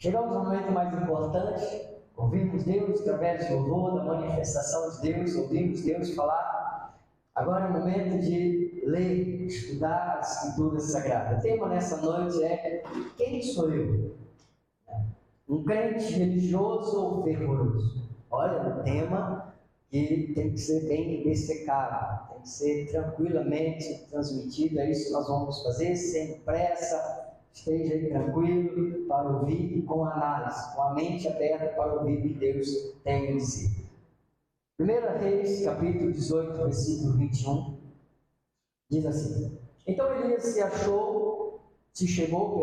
Chegamos ao momento mais importante. Ouvimos Deus através do louvor, da manifestação de Deus, ouvimos Deus falar. Agora é o momento de ler, estudar a Escritura Sagrada. O tema nessa noite é: quem sou eu? Um crente religioso ou fervoroso? Olha, um tema que tem que ser bem dessecado, tem que ser tranquilamente transmitido. É isso que nós vamos fazer, sem pressa. Esteja aí tranquilo para ouvir com análise, com a mente aberta para ouvir o que Deus tem a dizer. 1 Reis, capítulo 18, versículo 21, diz assim: Então Elias se chegou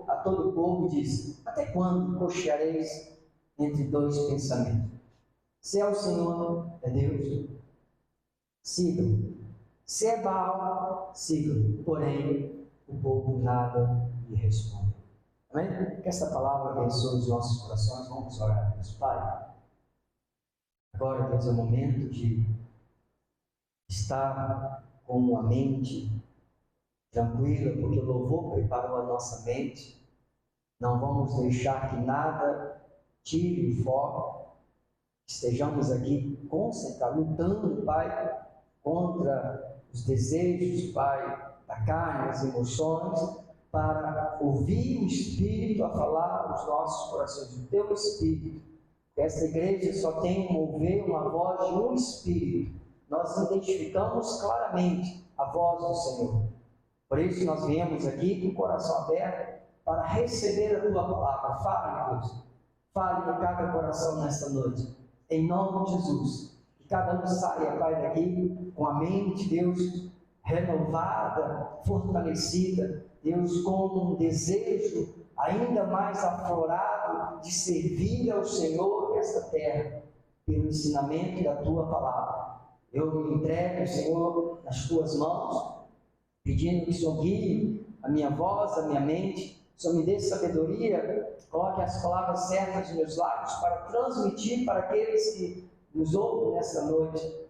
a todo o povo e disse: Até quando cocheareis entre dois pensamentos? Se é o Senhor, é Deus, sigam. Se é Baal, sigam. Porém, o povo nada lhe responde. Amém? Que esta palavra abençoe os nossos corações. Vamos orar a Deus. Pai, agora, Deus, é o momento de estar com a mente tranquila, porque o louvor preparou a nossa mente. Não vamos deixar que nada tire o foco. Estejamos aqui concentrados, lutando, Pai, contra os desejos, Pai, da carne, as emoções, para ouvir o Espírito a falar aos nossos corações, o Teu Espírito. Esta igreja só tem um mover, uma voz de um Espírito. Nós identificamos claramente a voz do Senhor. Por isso nós viemos aqui com o coração aberto para receber a Tua palavra. Fale, Deus. Fale em cada coração nesta noite. Em nome de Jesus. Que cada um saia, Pai, daqui com a mente, Deus, renovada, fortalecida, Deus, com um desejo ainda mais aflorado de servir ao Senhor nesta terra, pelo ensinamento da Tua palavra. Eu me entrego, Senhor, nas Tuas mãos, pedindo que o Senhor guie a minha voz, a minha mente. O Senhor me dê sabedoria, coloque as palavras certas nos meus lábios para transmitir para aqueles que nos ouvem nessa noite,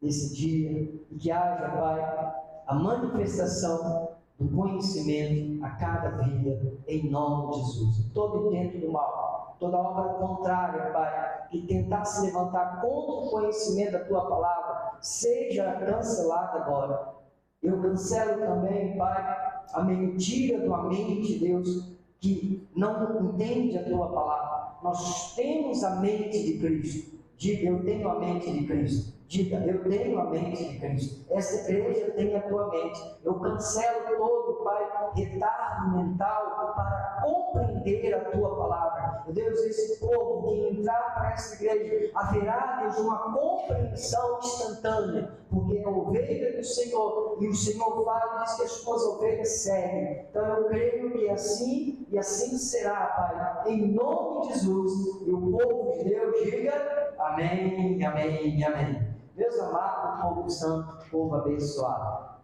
nesse dia, e que haja, Pai, a manifestação do conhecimento a cada vida, em nome de Jesus. Todo intento do mal, toda obra contrária, Pai, que tentar se levantar contra o conhecimento da Tua palavra, seja cancelada agora. Eu cancelo também, Pai, a mentira da mente, Deus, que não entende a Tua palavra. Nós temos a mente de Cristo. Diga: eu tenho a mente de Cristo. Diga: eu tenho a mente de Cristo. Esta igreja tem a Tua mente. Eu cancelo todo, Pai, retardo mental para compreender a Tua palavra. Deus, esse povo que entrar para esta igreja, haverá, Deus, uma compreensão instantânea, porque é a ovelha do Senhor, e o Senhor fala e diz que as Suas ovelhas seguem. Então eu creio que assim e assim será, Pai, em nome de Jesus. E o povo de Deus diga: amém, amém, amém. Deus amado, povo santo, povo abençoado,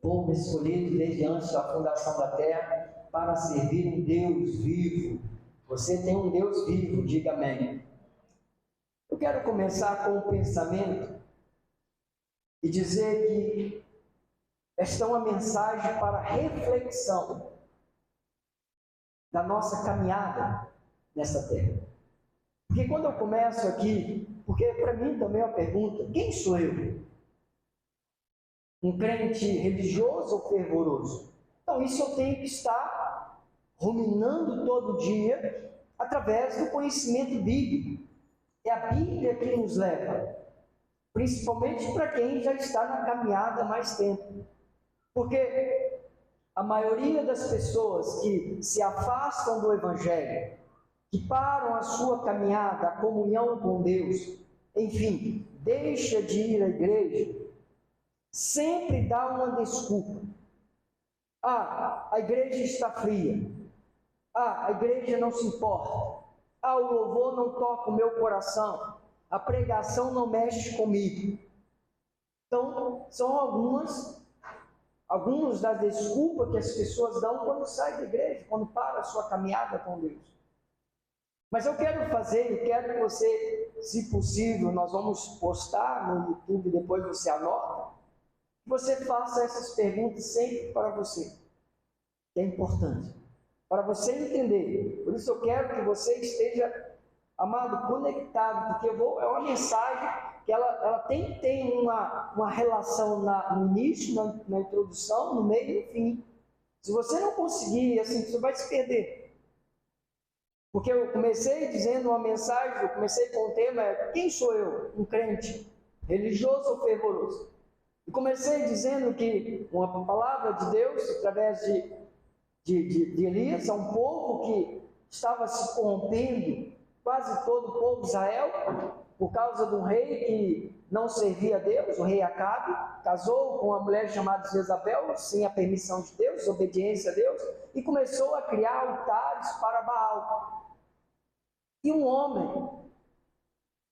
povo escolhido desde antes da fundação da terra para servir um Deus vivo. Você tem um Deus vivo, diga amém. Eu quero começar com um pensamento e dizer que esta é uma mensagem para reflexão da nossa caminhada nessa terra. Porque quando eu começo aqui, porque para mim também é uma pergunta: quem sou eu? Um crente religioso ou fervoroso? Então isso eu tenho que estar ruminando todo dia através do conhecimento bíblico. É a Bíblia que nos leva, principalmente para quem já está na caminhada há mais tempo. Porque a maioria das pessoas que se afastam do Evangelho, que param a sua caminhada, a comunhão com Deus, enfim, deixa de ir à igreja, sempre dá uma desculpa. A igreja está fria. A igreja não se importa. O louvor não toca o meu coração. A pregação não mexe comigo. Então, são algumas das desculpas que as pessoas dão quando saem da igreja, quando param a sua caminhada com Deus. Mas eu quero que você, se possível, nós vamos postar no YouTube, depois você anota, que você faça essas perguntas sempre para você, que é importante. para você entender. Por isso eu quero que você esteja, amado, conectado, porque é uma mensagem que ela tem que ter uma relação no início, na introdução, no meio e no fim. Se você não conseguir, assim, você vai se perder. Porque eu comecei dizendo uma mensagem, eu comecei com o tema, quem sou eu? Um crente, religioso ou fervoroso? E comecei dizendo que uma palavra de Deus, através de Elias, a um povo que estava se corrompendo, quase todo o povo de Israel, por causa de um rei que não servia a Deus, o rei Acabe, casou com uma mulher chamada Jezabel, sem a permissão de Deus, desobediência a Deus, e começou a criar altares para Baal. E um homem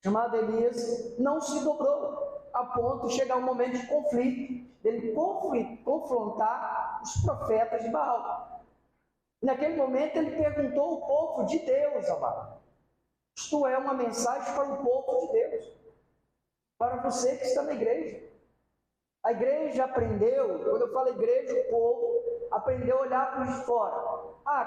chamado Elias não se dobrou, a ponto de chegar um momento de conflito, dele confrontar os profetas de Baal. E naquele momento ele perguntou ao povo de Deus, amado. Isto é uma mensagem para o povo de Deus, para você que está na igreja. A igreja aprendeu, quando eu falo igreja, o povo aprendeu a olhar para os de fora.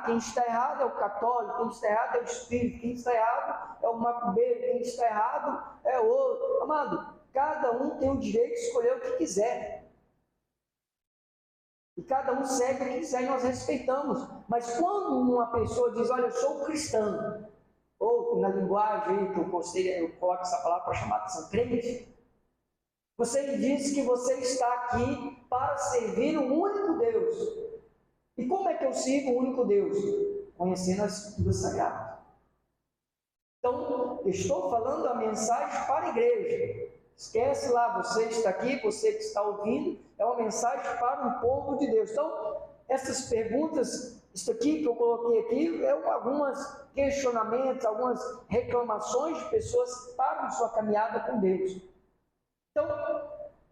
Quem está errado é o católico, quem está errado é o espírito, quem está errado é o macumbeiro, quem está errado é o outro. Amado, cada um tem o direito de escolher o que quiser. E cada um segue o que quiser e nós respeitamos. Mas quando uma pessoa diz, olha, eu sou cristão, ou na linguagem que eu coloco essa palavra para chamar de atenção, crente, você diz que você está aqui para servir o único Deus. E como é que eu sigo o único Deus? Conhecendo as Escrituras Sagradas. Então, eu estou falando a mensagem para a igreja. Esquece lá, você está aqui, você que está ouvindo, é uma mensagem para o povo de Deus. Então, essas perguntas, isso aqui que eu coloquei aqui, alguns questionamentos, algumas reclamações de pessoas que param sua caminhada com Deus. Então,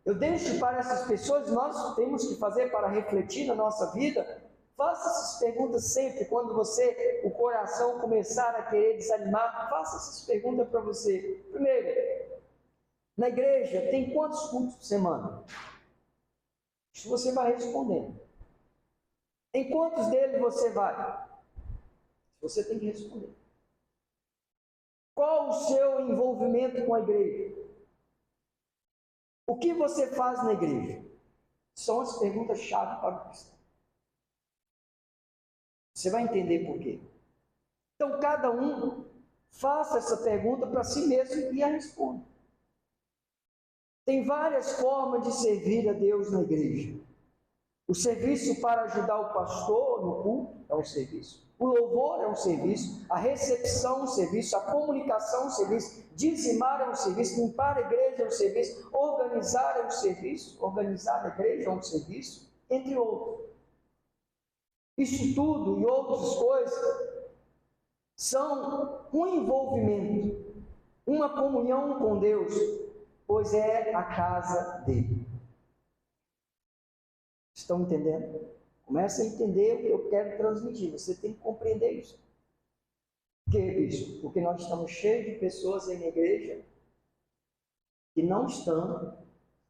eu deixo para essas pessoas, nós temos que fazer para refletir na nossa vida. Faça essas perguntas sempre, quando o coração começar a querer desanimar, faça essas perguntas para você. Primeiro, na igreja tem quantos cultos por semana? Isso você vai respondendo. Em quantos deles você vai? Você tem que responder. Qual o seu envolvimento com a igreja? O que você faz na igreja? São as perguntas-chave para o cristão. Você vai entender por quê. Então, cada um faça essa pergunta para si mesmo e a responda. Tem várias formas de servir a Deus na igreja. O serviço para ajudar o pastor no culto é um serviço. O louvor é um serviço. A recepção é um serviço. A comunicação é um serviço. Dizimar é um serviço. Limpar a igreja é um serviço. Organizar é um serviço. Organizar a igreja é um serviço. Entre outros. Isso tudo e outras coisas são um envolvimento, uma comunhão com Deus, pois é a casa dele. Estão entendendo? Comece a entender o que eu quero transmitir. Você tem que compreender isso. Por que isso? Porque nós estamos cheios de pessoas aí na igreja que não estão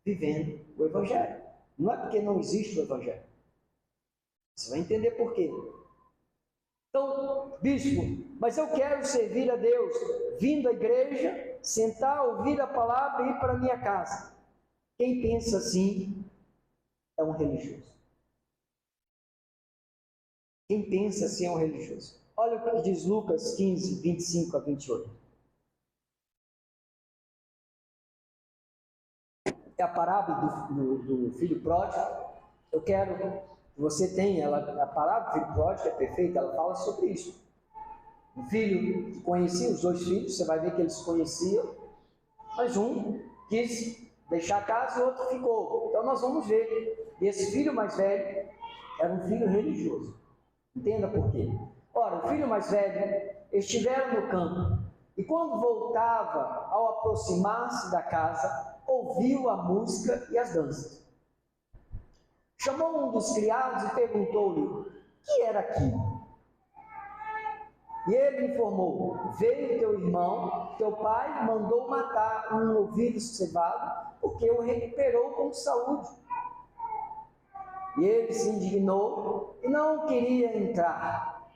vivendo o Evangelho. Não é porque não existe o Evangelho. Você vai entender por quê. Então, bispo, mas eu quero servir a Deus, vindo à igreja, sentar, ouvir a palavra e ir para a minha casa. Quem pensa assim é um religioso. Quem pensa assim é um religioso. Olha o que diz Lucas 15, 25 a 28. É a parábola do filho pródigo. Eu quero que você tenha, a parábola do filho pródigo é perfeita, ela fala sobre isso. O filho que conhecia, os dois filhos, você vai ver que eles se conheciam, mas um quis deixar a casa e o outro ficou. Então nós vamos ver, esse filho mais velho era um filho religioso. Entenda por quê. Ora, o filho mais velho, estiveram no campo, e quando voltava, ao aproximar-se da casa, ouviu a música e as danças. Chamou um dos criados e perguntou-lhe, o que era aquilo? E ele informou, veio teu irmão, teu pai mandou matar um novilho cevado, porque o recuperou com saúde. E ele se indignou e não queria entrar.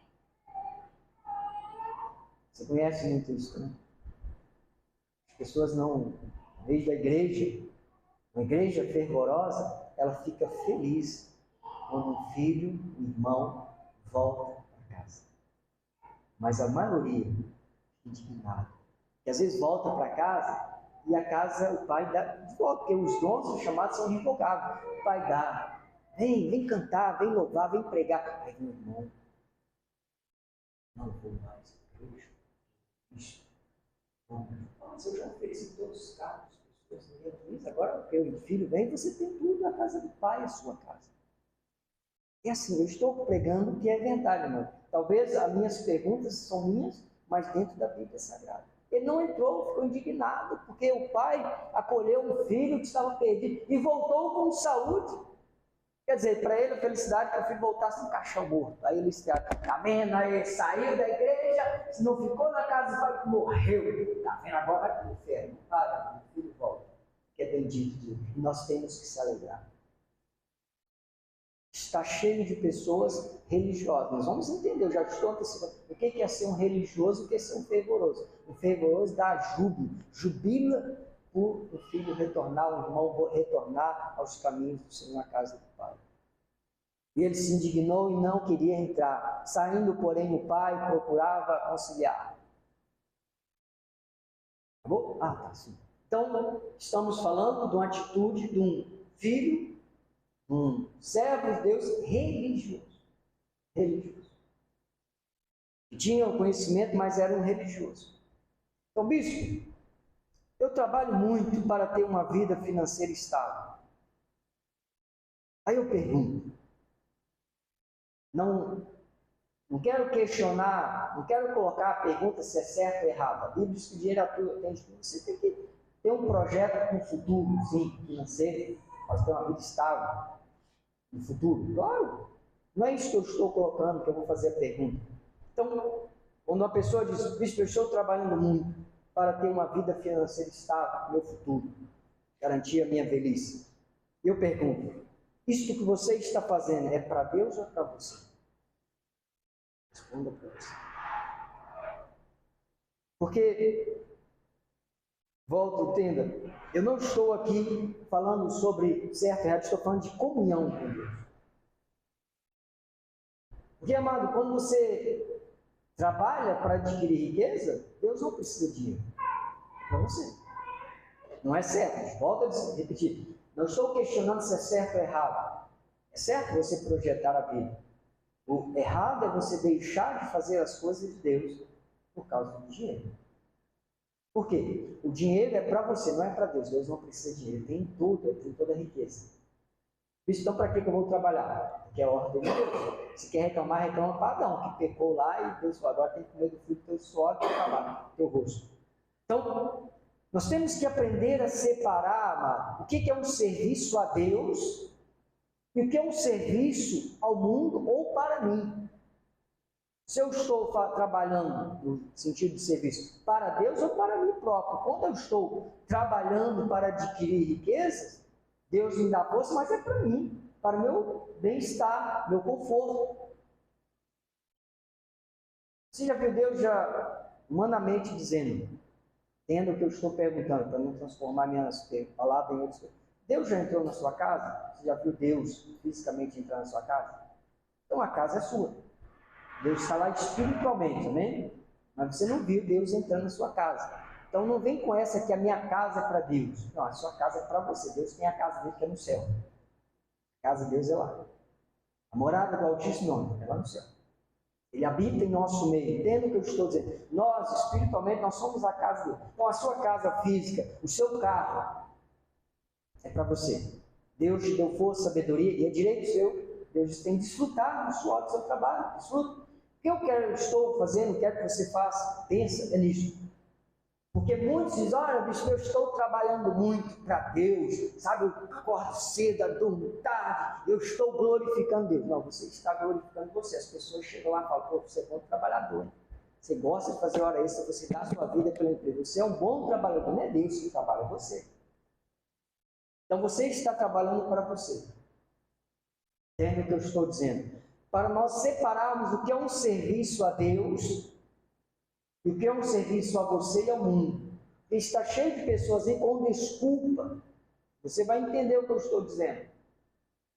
Você conhece muito isso, né? As pessoas não, em vez da igreja, uma igreja fervorosa, ela fica feliz quando um filho, um irmão, volta para casa. Mas a maioria fica indignada. E às vezes volta para casa e a casa, o pai dá de volta, porque os dons os chamados são revogados. O pai dá, vem cantar, vem louvar, vem pregar. Aí meu irmão, não vou mais à igreja. Isso. Mas eu já ofereci todos os carros, agora porque o filho vem, você tem tudo na casa do pai, a sua casa. É assim, eu estou pregando o que é verdade, irmão. Talvez as minhas perguntas são minhas, mas dentro da Bíblia Sagrada. Ele não entrou, ficou indignado, porque o pai acolheu um filho que estava perdido e voltou com saúde. Quer dizer, para ele a felicidade é que o filho voltasse no caixão morto. Aí ele está vendo, aí saiu da igreja, se não ficou na casa do pai, morreu. Está vendo, agora vai para o inferno. Para, o filho volta, que é bendito de Deus. E nós temos que se alegrar. Está cheio de pessoas religiosas. Nós vamos entender, eu já estou antecipando. O que é ser um religioso e o que é ser um fervoroso? Um fervoroso dá júbilo, jubila por o filho retornar, o irmão retornar aos caminhos do Senhor, na casa do Pai. E ele se indignou e não queria entrar. Saindo, porém, o pai procurava conciliar. Acabou? Ah, tá, sim. Então, estamos falando de uma atitude de um filho, um servo de Deus religioso. Religioso. Tinha o conhecimento, mas era um religioso. Então, bispo, eu trabalho muito para ter uma vida financeira estável. Aí eu pergunto, não quero questionar, não quero colocar a pergunta se é certo ou errado. A Bíblia diz que o dinheiro atende tudo. Você tem que ter um projeto com o futuro, sim, financeiro, para ter uma vida estável no futuro. Claro, não é isso que eu estou colocando, que eu vou fazer a pergunta. Então, quando uma pessoa diz, bispo, eu estou trabalhando muito para ter uma vida financeira estável no meu futuro, garantir a minha velhice. Eu pergunto, isto que você está fazendo é para Deus ou é para você? Responda para você. Porque, volta, entenda, eu não estou aqui falando sobre certo e errado, estou falando de comunhão com Deus. Porque, amado, quando você trabalha para adquirir riqueza, Deus não precisa de dinheiro. É para você. Não é certo. Volta a repetir. Não estou questionando se é certo ou errado. É certo você projetar a vida. O errado é você deixar de fazer as coisas de Deus por causa do dinheiro. Por quê? O dinheiro é para você, não é para Deus. Deus não precisa de dinheiro. Tem tudo, tem toda a riqueza. Então, para que eu vou trabalhar? Porque é a ordem de Deus. Se quer reclamar, reclama para Adão, que pecou lá e Deus falou, agora tem que comer do fruto do teu suor e acabar o teu rosto. Então, nós temos que aprender a separar, amado, o que é um serviço a Deus e o que é um serviço ao mundo ou para mim. Se eu estou trabalhando no sentido de serviço para Deus ou para mim próprio. Quando eu estou trabalhando para adquirir riquezas, Deus me dá força, mas é para mim, para o meu bem-estar, meu conforto. Você já viu Deus já humanamente dizendo, tendo o que eu estou perguntando, para não transformar minhas palavras em outras coisas. Deus já entrou na sua casa? Você já viu Deus fisicamente entrar na sua casa? Então a casa é sua. Deus está lá espiritualmente, amém? Mas você não viu Deus entrando na sua casa. Então não vem com essa que a minha casa é para Deus. Não, a sua casa é para você. Deus tem a casa dele que é no céu. A casa de Deus é lá. A morada do Altíssimo é lá no céu. Ele habita em nosso meio. Entenda o que eu estou dizendo. Nós, espiritualmente, nós somos a casa dele. Então a sua casa física, o seu carro, é para você. Deus te deu força, sabedoria, e é direito seu. Deus tem que desfrutar do suor do seu trabalho. Desfruta. O que eu estou fazendo, quero que você faça, pensa, é nisso. Porque muitos dizem, olha, bicho, eu estou trabalhando muito para Deus, sabe, eu acordo cedo, durmo tarde, eu estou glorificando Deus. Não, você está glorificando você. As pessoas chegam lá e falam, pô, você é bom trabalhador, hein? Você gosta de fazer hora extra, você dá a sua vida pela empresa. Você é um bom trabalhador, não é Deus que trabalha, é você. Então você está trabalhando para você. Entende o que eu estou dizendo? Para nós separarmos o que é um serviço a Deus E o que é um serviço a você e ao mundo? E está cheio de pessoas aí com desculpa. Você vai entender o que eu estou dizendo.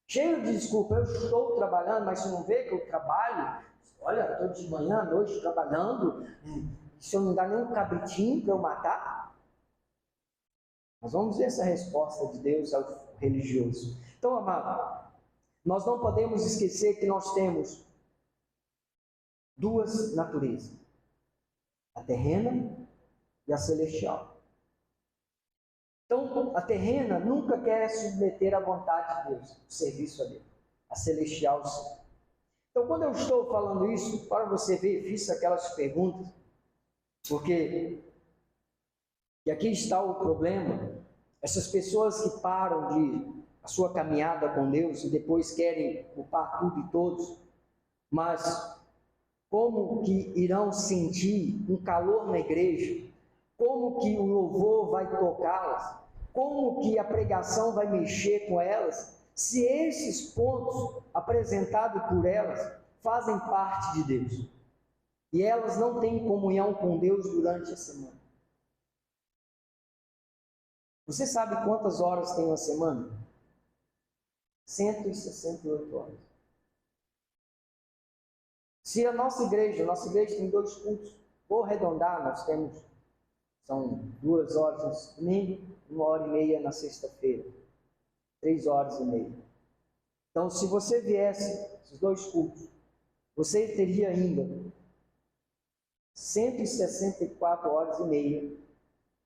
Cheio de desculpa, eu estou trabalhando, mas você não vê que eu trabalho? Olha, estou de manhã, à noite trabalhando, e o senhor não dá nem um cabritinho para eu matar? Nós vamos ver essa resposta de Deus ao religioso. Então, amado, nós não podemos esquecer que nós temos duas naturezas: a terrena e a celestial. Então, a terrena nunca quer submeter à vontade de Deus, o serviço a Deus. A celestial, sim. Então, quando eu estou falando isso, para você ver, fiz aquelas perguntas, porque e aqui está o problema. Essas pessoas que param a sua caminhada com Deus e depois querem culpar tudo e todos, mas como que irão sentir um calor na igreja? Como que o louvor vai tocá-las? Como que a pregação vai mexer com elas? Se esses pontos apresentados por elas fazem parte de Deus e elas não têm comunhão com Deus durante a semana. Você sabe quantas horas tem uma semana? 168 horas. Se a nossa igreja tem 2 cultos, vou arredondar, são 2 horas no domingo, 1h30 na sexta-feira, 3h30. Então, se você viesse esses 2 cultos, você teria ainda 164h30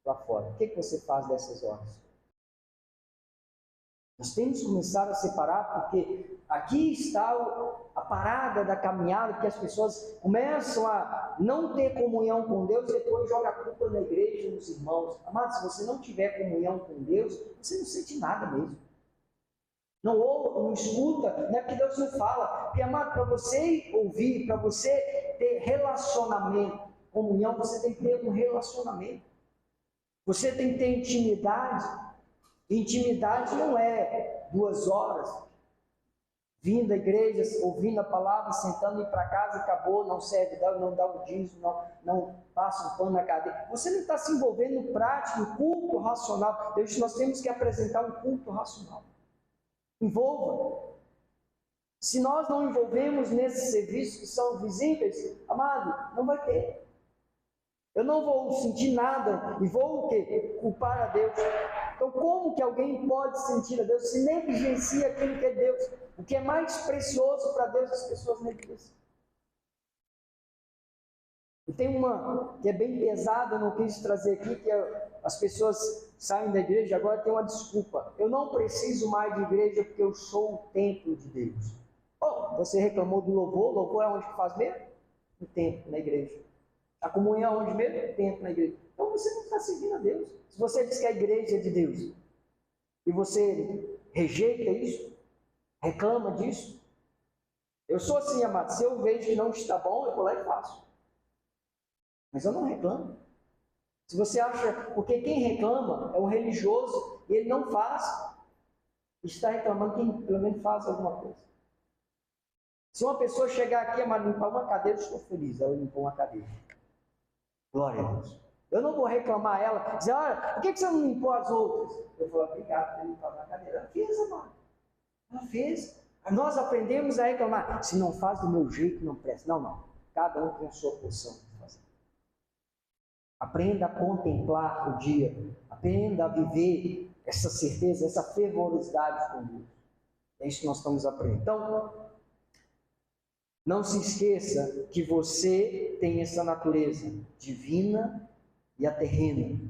lá fora. O que você faz dessas horas? Nós temos que começar a separar, porque aqui está a parada da caminhada, que as pessoas começam a não ter comunhão com Deus e depois jogam a culpa na igreja e nos irmãos. Amado, se você não tiver comunhão com Deus, você não sente nada mesmo. Não ouve, não escuta, não é porque Deus não fala. Porque, amado, para você ouvir, para você ter relacionamento, comunhão, você tem que ter um relacionamento. Você tem que ter intimidade. Intimidade não é 2 horas vindo à igreja, ouvindo a palavra, sentando, ir para casa, acabou, não serve, não dá o dízimo, não passa um pano na cadeira. Você não está se envolvendo no prático, no culto racional. Nós temos que apresentar um culto racional. Envolva. Se nós não envolvemos nesses serviços que são visíveis, amado, não vai ter. Eu não vou sentir nada e vou o quê? Culpar a Deus. Então, como que alguém pode sentir a Deus se negligencia aquilo que é Deus? O que é mais precioso para Deus, as pessoas negligenciam. E tem uma que é bem pesada, eu não quis trazer aqui, que as pessoas saem da igreja, agora tem uma desculpa. Eu não preciso mais de igreja porque eu sou o templo de Deus. Oh, você reclamou do louvor, louvor é onde que faz mesmo? No templo, na igreja. A comunhão é onde mesmo? No templo, na igreja. Então você não está seguindo a Deus. Se você diz que a igreja é de Deus e você rejeita isso, reclama disso, eu sou assim, amado, se eu vejo que não está bom, eu vou lá e faço. Mas eu não reclamo. Se você acha, porque quem reclama é um religioso e ele não faz, está reclamando quem pelo menos faz alguma coisa. Se uma pessoa chegar aqui a limpar uma cadeira, eu estou feliz, ela limpou uma cadeira. Glória a Deus. Eu não vou reclamar ela, dizer, olha, por que você não limpou as outras? Eu vou obrigado por ter limpado a cadeira. Ela fez, amado. Ela fez. Nós aprendemos a reclamar. Se não faz do meu jeito, não presta. Não. Cada um tem a sua porção de fazer. Aprenda a contemplar o dia. Aprenda a viver essa certeza, essa fervorosidade com Deus. É isso que nós estamos aprendendo. Então, não se esqueça que você tem essa natureza divina e a terrena.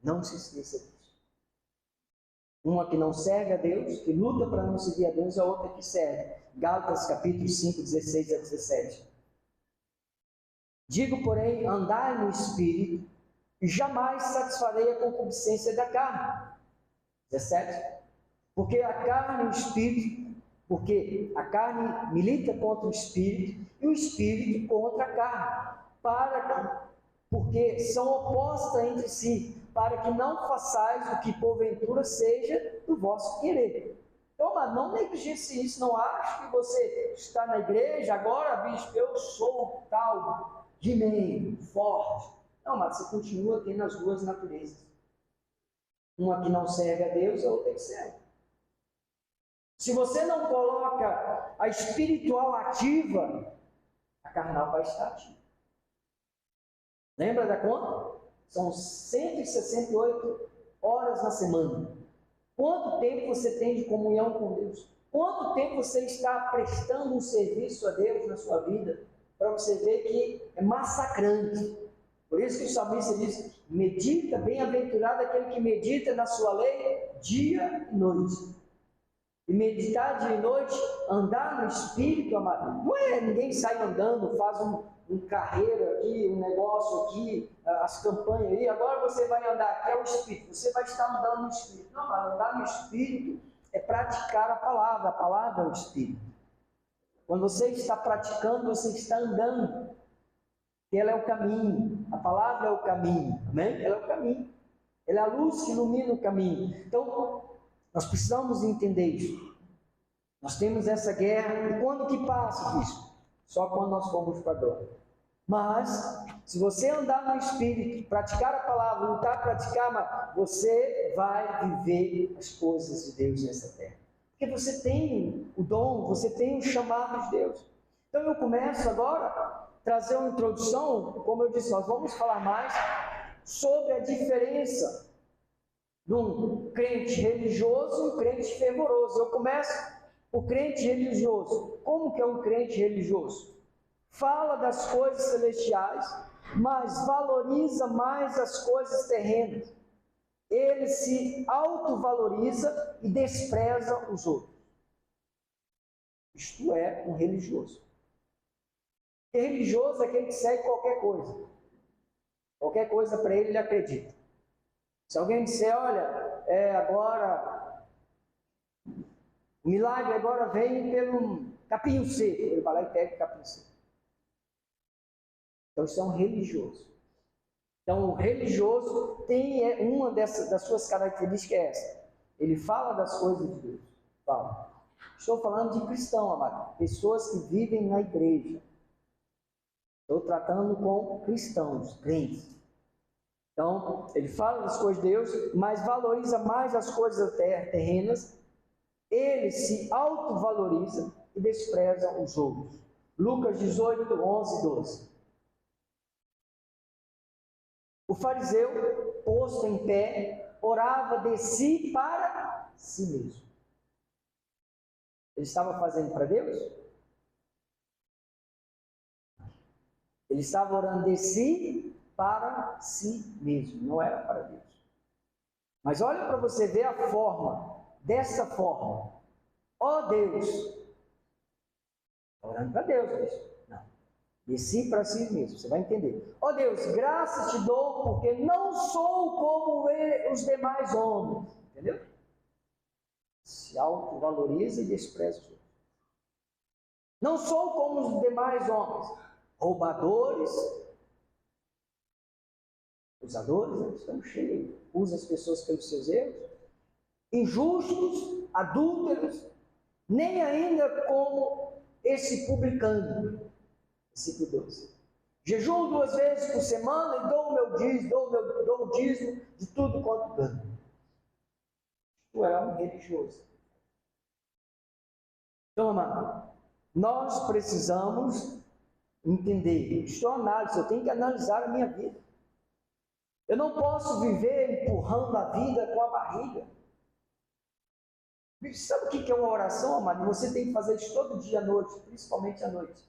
Não se esqueça disso. Uma que não serve a Deus, que luta para não servir a Deus, e a outra que serve. Gálatas capítulo 5, 16 a 17. Digo, porém, andai no Espírito, e jamais satisfarei a concupiscência da carne. 17. Porque a carne e o Espírito, porque a carne milita contra o Espírito, e o Espírito contra a carne, porque são opostas entre si, para que não façais o que porventura seja do vosso querer. Então, mas não negligencie isso, não acho que você está na igreja, agora, bispo, eu sou tal, de meio, forte, Não, mas você continua tendo as duas naturezas. Uma que não serve a Deus, a outra que serve. Se você não coloca a espiritual ativa, a carnal vai estar ativa. Lembra da conta? São 168 horas na semana. Quanto tempo você tem de comunhão com Deus? Quanto tempo você está prestando um serviço a Deus na sua vida? Para você ver que é massacrante. Por isso que o salmista diz: medita, bem-aventurado aquele que medita na sua lei dia e noite. E meditar dia e noite, andar no Espírito, amado, não é ninguém sai andando, faz um carreiro aqui, um negócio aqui, as campanhas aí, agora você vai andar aqui, é o Espírito, você vai estar andando no Espírito. Não, mas andar no Espírito é praticar a palavra é o Espírito. Quando você está praticando, você está andando. Ela é o caminho, a palavra é o caminho, amém? Ela é o caminho, ela é a luz que ilumina o caminho. Então, nós precisamos entender isso. Nós temos essa guerra, e quando que passa isso? Só quando nós formos para a glória. Mas, se você andar no Espírito, praticar a palavra, lutar, praticar, você vai viver as coisas de Deus nessa terra. Porque você tem o dom, você tem o chamado de Deus. Então eu começo agora a trazer uma introdução, como eu disse, nós vamos falar mais sobre a diferença de um crente religioso e um crente fervoroso. Eu começo o crente religioso. Como que é um crente religioso? Fala das coisas celestiais, mas valoriza mais as coisas terrenas. Ele se autovaloriza e despreza os outros. Isto é um religioso. E religioso é aquele que segue qualquer coisa. Qualquer coisa para ele, ele acredita. Se alguém disser, olha, agora, o milagre agora vem pelo capinho seco, ele vai lá e pega o capinho seco. Então isso é um religioso. Então o religioso tem uma das suas características é essa. Ele fala das coisas de Deus. Fala. Estou falando de cristão, amado. Pessoas que vivem na igreja. Estou tratando com cristãos, crentes. Então, ele fala das coisas de Deus, mas valoriza mais as coisas terrenas. Ele se autovaloriza e despreza os outros. Lucas 18, 11 e 12. O fariseu, posto em pé, orava de si para si mesmo. Ele estava fazendo para Deus? Ele estava orando de si para si mesmo, não era para Deus. Mas olha para você ver a forma, dessa forma. Ó Deus, orando para Deus mesmo. Não, de si para si mesmo, você vai entender. Ó Deus, graças te dou porque não sou como os demais homens. Entendeu? Se autovaloriza e despreza os outros. Não sou como os demais homens. Roubadores, acusadores, estão cheios, usa as pessoas pelos seus erros, injustos, adúlteros, nem ainda como esse publicano, versículo 12. Jejuo 2 vezes por semana e dou o dízimo de tudo quanto ganho. Tu é um religioso. Então, amado, nós precisamos entender, isso é análise, eu tenho que analisar a minha vida. Eu não posso viver empurrando a vida com a barriga. Sabe o que é uma oração, amado? Você tem que fazer isso todo dia à noite, principalmente à noite.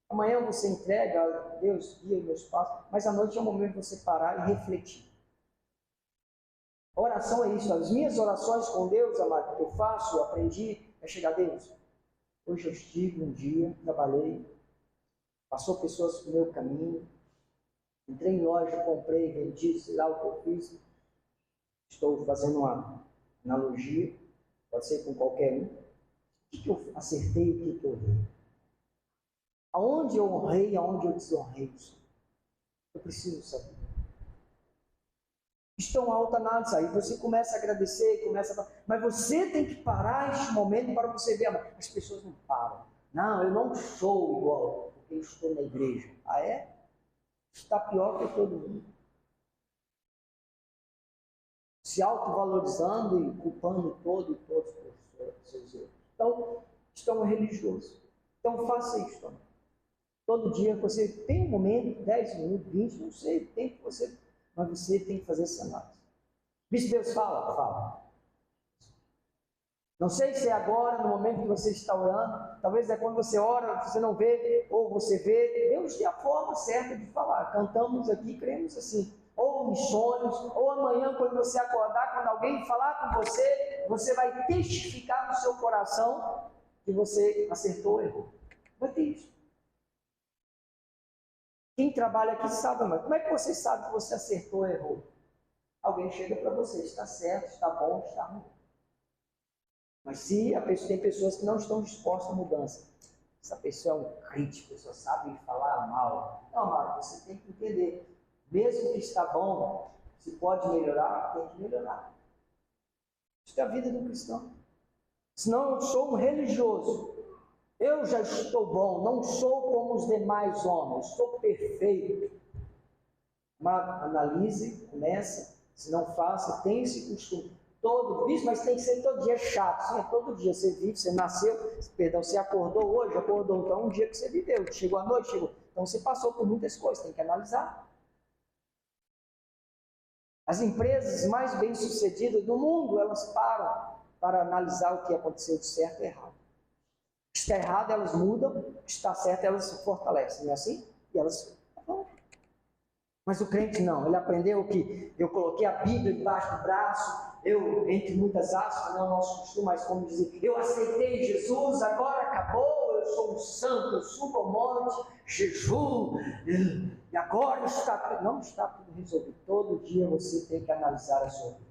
Amanhã você entrega a Deus, guia meus passos, mas à noite é o momento de você parar e refletir. A oração é isso, as minhas orações com Deus, amado, que eu faço, eu aprendi, é chegar a Deus. Hoje eu estive um dia, trabalhei, passou pessoas no meu caminho, entrei em loja, comprei, vendi, sei lá o que eu fiz. Estou fazendo uma analogia, pode ser com qualquer um. O que eu acertei, o que eu errei? Aonde eu honrei, aonde eu desonrei? Eu preciso saber. Isto é uma autoanálise, aí você começa a agradecer, mas você tem que parar este momento para você ver, as pessoas não param. Não, eu não sou igual, porque eu estou na igreja. Ah, é? está pior que todo mundo. Se autovalorizando e culpando todos por seus erros. Então, estão religiosos. Então, faça isso também. Todo dia você tem um momento, 10 minutos, 20, não sei o tempo que você... Mas você tem que fazer essa análise. Bispo, Deus fala? Fala. Não sei se é agora, no momento que você está orando, talvez é quando você ora, você não vê, ou você vê. Deus tem a forma certa de falar. Cantamos aqui, cremos assim. Ou nos sonhos, ou amanhã, quando você acordar, quando alguém falar com você, você vai testificar no seu coração que você acertou ou errou. Vai ter isso. Quem trabalha aqui sabe, mas como é que você sabe que você acertou ou errou? Alguém chega para você, está certo, está bom, está ruim. Mas se a pessoa, tem pessoas que não estão dispostas à mudança. Essa pessoa é um crítico, só sabe falar mal. Não, amado, você tem que entender. Mesmo que está bom, se pode melhorar, tem que melhorar. Isso é a vida do cristão. Senão eu sou um religioso. Eu já estou bom, não sou como os demais homens, sou perfeito. Mas analise, comece, se não faça, tem esse costume. Todo dia, mas tem que ser todo dia chato. Sim, é todo dia. Você vive, você nasceu, perdão, você acordou hoje, acordou então um dia que você viveu, chegou à noite, chegou. Então você passou por muitas coisas, tem que analisar. As empresas mais bem-sucedidas do mundo, elas param para analisar o que aconteceu de certo e errado. O que está errado, elas mudam, o que está certo, elas se fortalecem. Não é assim? E elas... Mas o crente não, ele aprendeu que eu coloquei a Bíblia debaixo do braço, eu, entre muitas aspas, não é o nosso costume, mas como dizer, eu aceitei Jesus, agora acabou, eu sou um santo, eu subo ao monte, jejum, e agora está... Não está tudo resolvido. Todo dia você tem que analisar a sua vida.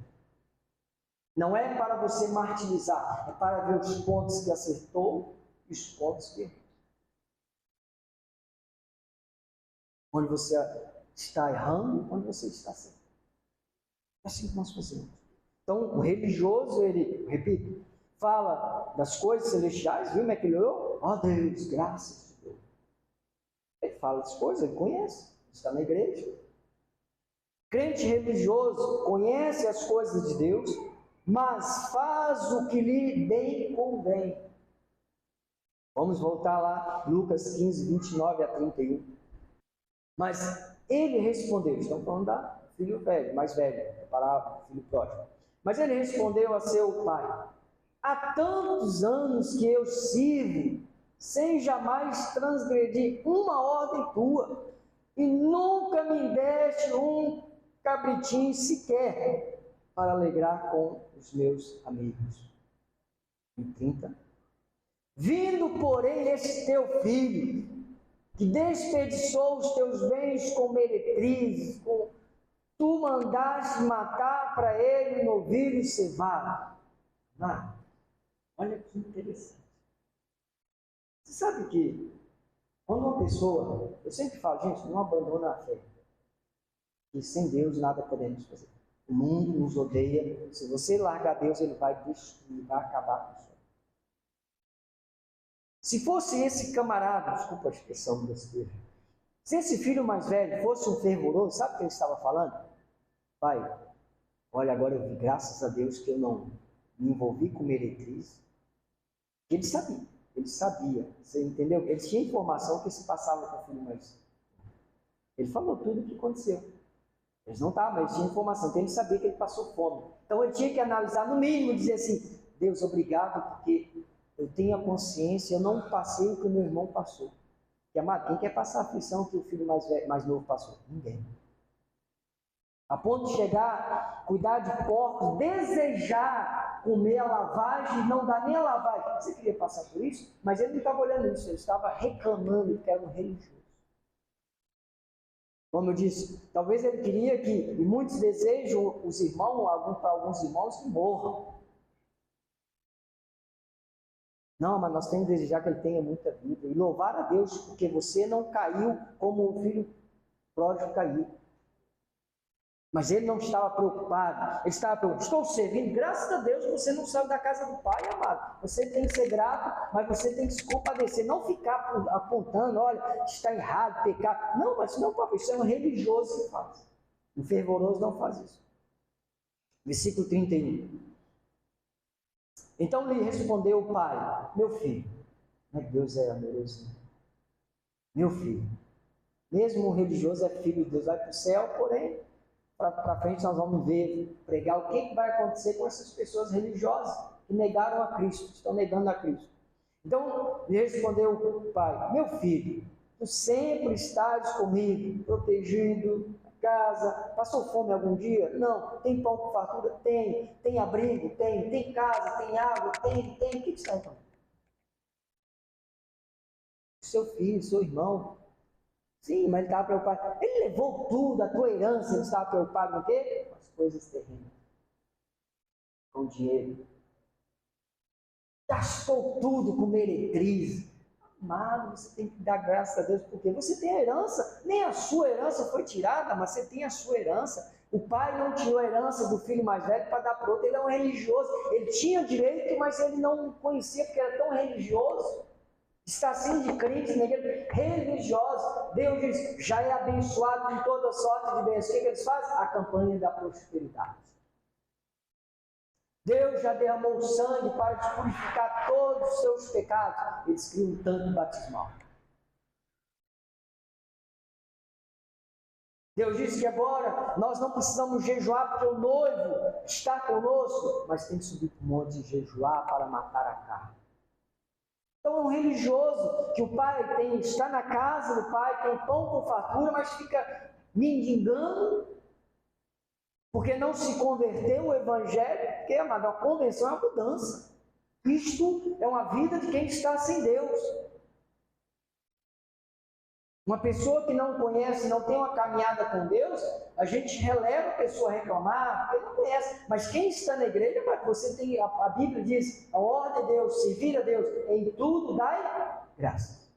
Não é para você martirizar, é para ver os pontos que acertou e os pontos que errou. Onde você está errando, onde você está certo. É assim que nós fazemos. Então, o religioso, ele, repito, fala das coisas celestiais, viu como é que ele olhou? Ó Deus, graças a Deus. Ele fala das coisas, ele conhece, está na igreja. Crente religioso conhece as coisas de Deus, mas faz o que lhe bem convém. Vamos voltar lá, Lucas 15, 29 a 31. Mas ele respondeu, estão falando da filho velho, mais velho, para o filho pródigo. Mas ele respondeu a seu pai: há tantos anos que eu sirvo, sem jamais transgredir uma ordem tua, e nunca me deste um cabritinho sequer, para alegrar com os meus amigos. Em 30. Vindo, porém, esse teu filho, que desperdiçou os teus bens com meretrizes, tu mandaste matar para ele novilho cevado. Olha que interessante. Você sabe que quando uma pessoa, eu sempre falo, gente, não abandona a fé, que sem Deus nada podemos fazer. O mundo nos odeia, se você largar Deus, ele vai destruir, vai acabar com isso. Se fosse esse camarada, desculpa a expressão brasileira, se esse filho mais velho fosse um fervoroso, sabe o que ele estava falando? Pai, olha, agora eu vi, graças a Deus, que eu não me envolvi com meretriz. Ele sabia, você entendeu? Ele tinha informação que se passava com o filho mais velho. Ele falou tudo o que aconteceu. Eles não estavam, mas ele tinha informação, então ele sabia que ele passou fome. Então ele tinha que analisar, no mínimo, dizer assim: Deus, obrigado, porque eu tenho a consciência, eu não passei o que o meu irmão passou. Porque, amado, quem quer passar a aflição que o filho mais novo passou? Ninguém. A ponto de chegar, cuidar de porcos, desejar comer a lavagem, não dá nem a lavagem. Você queria passar por isso? Mas ele não estava olhando isso, ele estava reclamando que era um religioso. Como eu disse, talvez ele queria que, e muitos desejam os irmãos, para alguns irmãos, que morram. Não, mas nós temos que desejar que ele tenha muita vida. E louvar a Deus, porque você não caiu como o filho pródigo caiu. Mas ele não estava preocupado, ele estava preocupado, estou servindo, graças a Deus você não saiu da casa do Pai, amado. Você tem que ser grato, mas você tem que se compadecer, não ficar apontando, olha, está errado, pecado. Não, mas não, papai, isso é um religioso que faz. O fervoroso não faz isso. Versículo 31. Então lhe respondeu o pai: meu filho, Deus é amoroso. Meu filho, mesmo o religioso é filho de Deus, vai para o céu, porém, para frente nós vamos ver, pregar o que vai acontecer com essas pessoas religiosas que negaram a Cristo, estão negando a Cristo. Então lhe respondeu o pai: meu filho, tu sempre estás comigo, protegido, casa. Passou fome algum dia? Não. Tem pão com fartura? Tem. Tem abrigo? Tem. Tem casa? Tem água? Tem. O que está então? Seu filho, seu irmão. Sim, mas ele estava preocupado. Ele levou tudo, a tua herança. Ele estava preocupado com o quê? Com as coisas terrenas. Com dinheiro. Gastou tudo com meretriz. Amado, você tem que dar graças a Deus, porque você tem a herança, nem a sua herança foi tirada, mas você tem a sua herança. O pai não tirou a herança do filho mais velho para dar para o outro, ele é um religioso, ele tinha direito, mas ele não conhecia porque era tão religioso. Está assim de crentes na igreja, religiosos. Deus diz, já é abençoado com toda sorte de bênçãos. O que eles fazem? A campanha da prosperidade. Deus já derramou sangue para purificar todos os seus pecados. Eles criam um tanque batismal. Deus disse que agora nós não precisamos jejuar porque o noivo está conosco, mas tem que subir para o monte e jejuar para matar a carne. Então, um religioso que o pai tem, está na casa do pai, tem pão com fartura, mas fica mendigando, porque não se converteu o evangelho, porque, amado, a conversão é uma mudança. Isto é uma vida de quem está sem Deus. Uma pessoa que não conhece, não tem uma caminhada com Deus, a gente releva a pessoa a reclamar, porque não conhece. Mas quem está na igreja, você tem, a Bíblia diz, a ordem de Deus, servir a Deus, em tudo dai graças.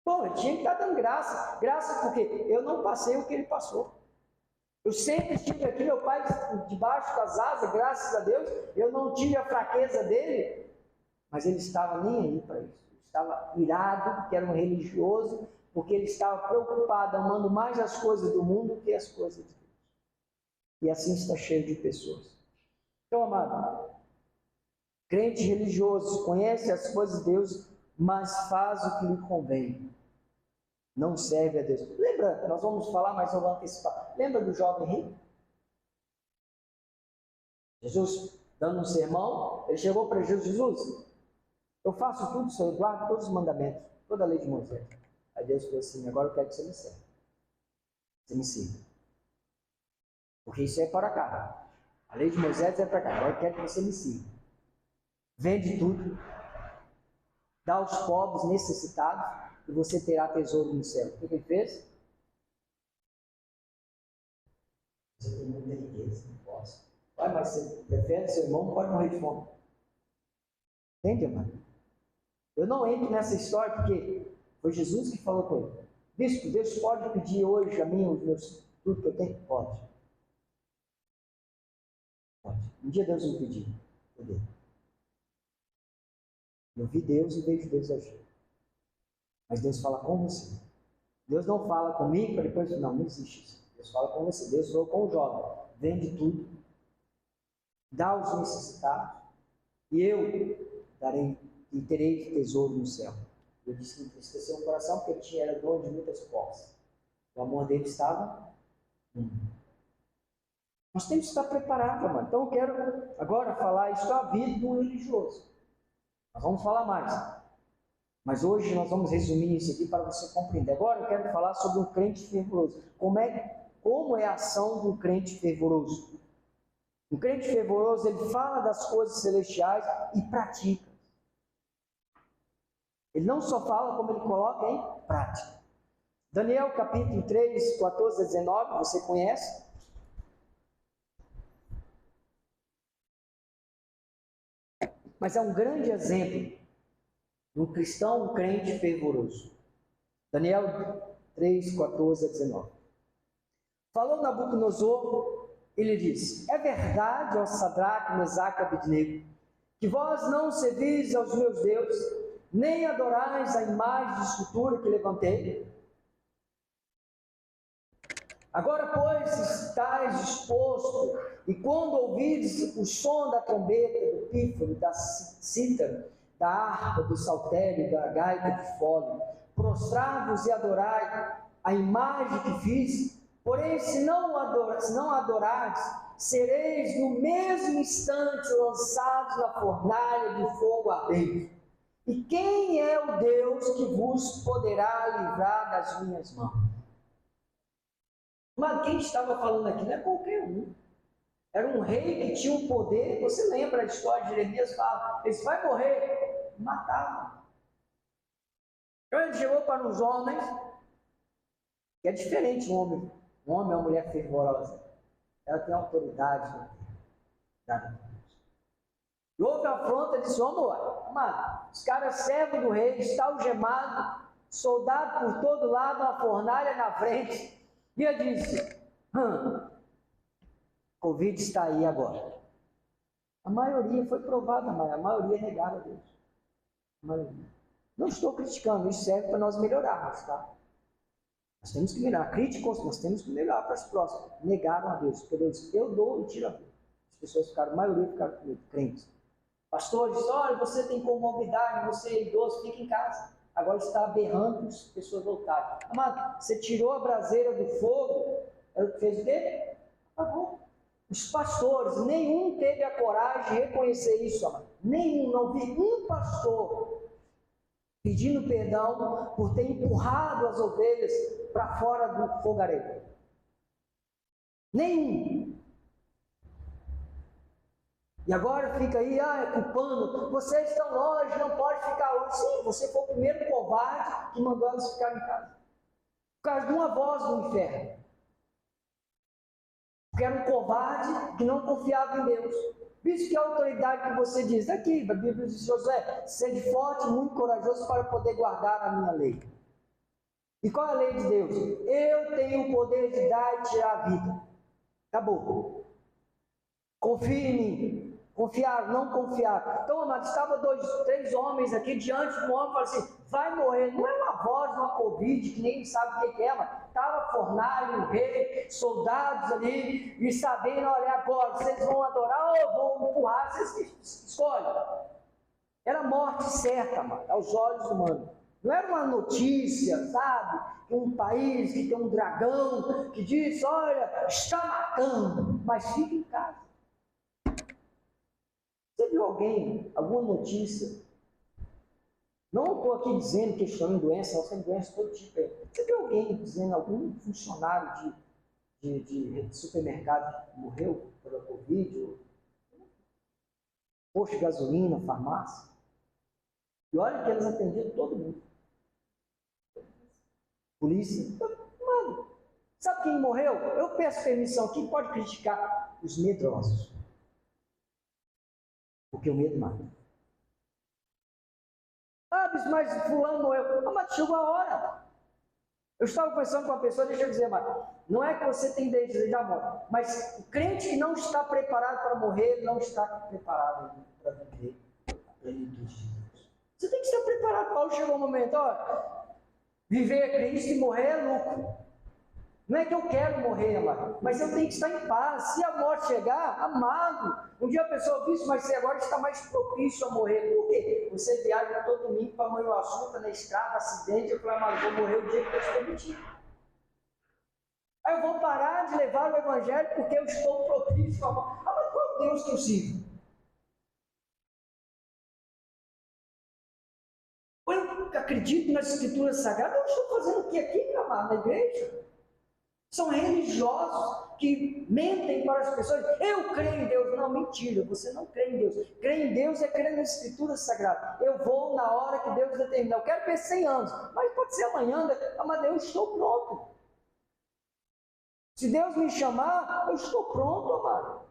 Bom, ele tinha que estar dando graça. Graça porque eu não passei o que ele passou. Eu sempre estive aqui, meu pai debaixo das asas, graças a Deus, eu não tive a fraqueza dele, mas ele estava nem aí para isso. Ele estava irado, porque era um religioso, porque ele estava preocupado, amando mais as coisas do mundo que as coisas de Deus. E assim está cheio de pessoas. Então, amado, crente religioso, conhece as coisas de Deus, mas faz o que lhe convém. Não serve a Deus. Lembra, nós vamos falar, mas eu vou antecipar. Lembra do jovem rico? Jesus dando um sermão, ele chegou para Jesus, eu faço tudo, Senhor, eu guardo todos os mandamentos, toda a lei de Moisés. Aí Deus falou assim, agora eu quero que você me serve. Você me siga. Porque isso é para cá. A lei de Moisés é para cá, agora eu quero que você me siga. Vende tudo, dá aos pobres necessitados, e você terá tesouro no céu. O que ele fez? Você tem muita riqueza, não posso. Vai, mas você prefere seu irmão, não pode morrer de fome. Entende, mano? Eu não entro nessa história porque foi Jesus que falou com ele. Bispo, Deus pode pedir hoje a mim os meus, tudo que eu tenho? Pode. Pode. Um dia Deus me pediu. Eu vi Deus e vejo Deus agir. Mas Deus fala com você. Deus não fala comigo para depois, não existe isso. Deus fala com você. Deus falou com o jovem. Vende tudo. Dá aos necessitados. E eu darei e terei tesouro no céu. Eu disse que entristeceu o coração porque ele era dono de muitas posses. O amor dele estava. Nós temos que estar preparados, mano. Então eu quero agora falar isso da vida do religioso. Nós vamos falar mais. Mas hoje nós vamos resumir isso aqui para você compreender. Agora eu quero falar sobre um crente fervoroso. Como é a ação de um crente fervoroso? Um crente fervoroso, ele fala das coisas celestiais e pratica. Ele não só fala, como ele coloca em prática. Daniel capítulo 3, 14 a 19, você conhece? Mas é um grande exemplo de um cristão, um crente fervoroso. Daniel 3, 14 a 19. Falou Nabucodonosor, ele disse: é verdade, ó Sadraque, Mesaque e Abednego, que vós não servis aos meus deuses, nem adorais a imagem de escultura que levantei? Agora, pois, estáis disposto, e quando ouvides o som da trombeta, do pífaro, da cítara, da harpa, do saltério, da gaita de fole, prostrai-vos e adorai a imagem que fiz. Porém, se não adorares, sereis no mesmo instante lançados na fornalha de fogo ardente. E quem é o Deus que vos poderá livrar das minhas mãos? Mas quem estava falando aqui não é qualquer um. Era um rei que tinha um poder. Você lembra a história de Jeremias? Fala, ele vai morrer, matava. Então ele chegou para os homens, que é diferente um homem é uma mulher fervorosa. Ela tem autoridade na terra. E houve a afronta e disse: amado, os caras servos do rei, está algemado, soldado por todo lado, uma fornalha na frente. E ele disse: Covid está aí agora. A maioria foi provada, a maioria negaram a Deus. A maioria. Não estou criticando, isso serve para nós melhorarmos, tá? Nós temos que melhorar. Críticos, nós temos que melhorar para os próximos. Negaram a Deus, porque Deus disse: eu dou e tiro a vida. As pessoas ficaram, a maioria ficaram crentes. Pastores, olha, você tem comorbidade, você é idoso, fica em casa. Agora está berrando as pessoas voltarem. Amado, você tirou a braseira do fogo, ela fez o quê? Apagou. Os pastores, nenhum teve a coragem de reconhecer isso, amado. Nenhum, não vi um pastor pedindo perdão por ter empurrado as ovelhas para fora do fogareiro. Nenhum. E agora fica aí, culpando, vocês estão longe, não pode ficar longe. Sim, você foi o primeiro covarde que mandou elas ficarem em casa. Por causa de uma voz do inferno. Porque era um covarde que não confiava em Deus. Visto que a autoridade que você diz, aqui, a Bíblia diz: Josué, sede forte e muito corajoso para poder guardar a minha lei. E qual é a lei de Deus? Eu tenho o poder de dar e tirar a vida. Acabou. Confie em mim. Confiaram, não confiaram. Então, amado, estavam 3 homens aqui diante de um homem e falaram assim: vai morrer. Não é uma voz, uma Covid, que nem sabe o que é, mas estava fornalho, um rei, soldados ali, e sabendo: olha, agora vocês vão adorar ou eu vou empurrar, vocês escolhem. Era morte certa, amado, aos olhos humanos. Não era uma notícia, sabe? Que um país que tem um dragão que diz: olha, está matando, mas fica em casa. Você viu alguém, alguma notícia? Não estou aqui dizendo, questionando doença, nós temos doença todo tipo. Você viu alguém dizendo, algum funcionário de supermercado que morreu pela Covid? Posto de gasolina, farmácia? E olha que eles atendiam todo mundo. Polícia. Mano, sabe quem morreu? Eu peço permissão, quem pode criticar? Os medrosos. Porque o medo mata. Mas fulano morreu. Mas chegou a hora. Eu estava conversando com uma pessoa, deixa eu dizer, mas não é que você tem desejo de morte, mas o crente que não está preparado para morrer, não está preparado para viver a plenitude de Deus. Você tem que estar preparado. Paulo chegou um momento, viver é Cristo e morrer é lucro. Não é que eu quero morrer, amado, mas eu tenho que estar em paz. Se a morte chegar, amado, um dia a pessoa disse: mas você agora está mais propício a morrer. Por quê? Você viaja todo domingo para Manhuaçu, na estrada, acidente. Eu falei: mas vou morrer o dia que Deus permitir. Aí eu vou parar de levar o evangelho porque eu estou propício a morrer. Mas qual Deus que eu sigo? Eu acredito nas escrituras sagradas. Eu estou fazendo o que aqui, meu amado, na igreja? São religiosos que mentem para as pessoas. Eu creio em Deus. Não, mentira, você não crê em Deus. Crer em Deus é crer nas escrituras sagradas. Eu vou na hora que Deus determinar. Eu quero ter 100 anos, mas pode ser amanhã. Mas eu estou pronto. Se Deus me chamar, eu estou pronto, amado.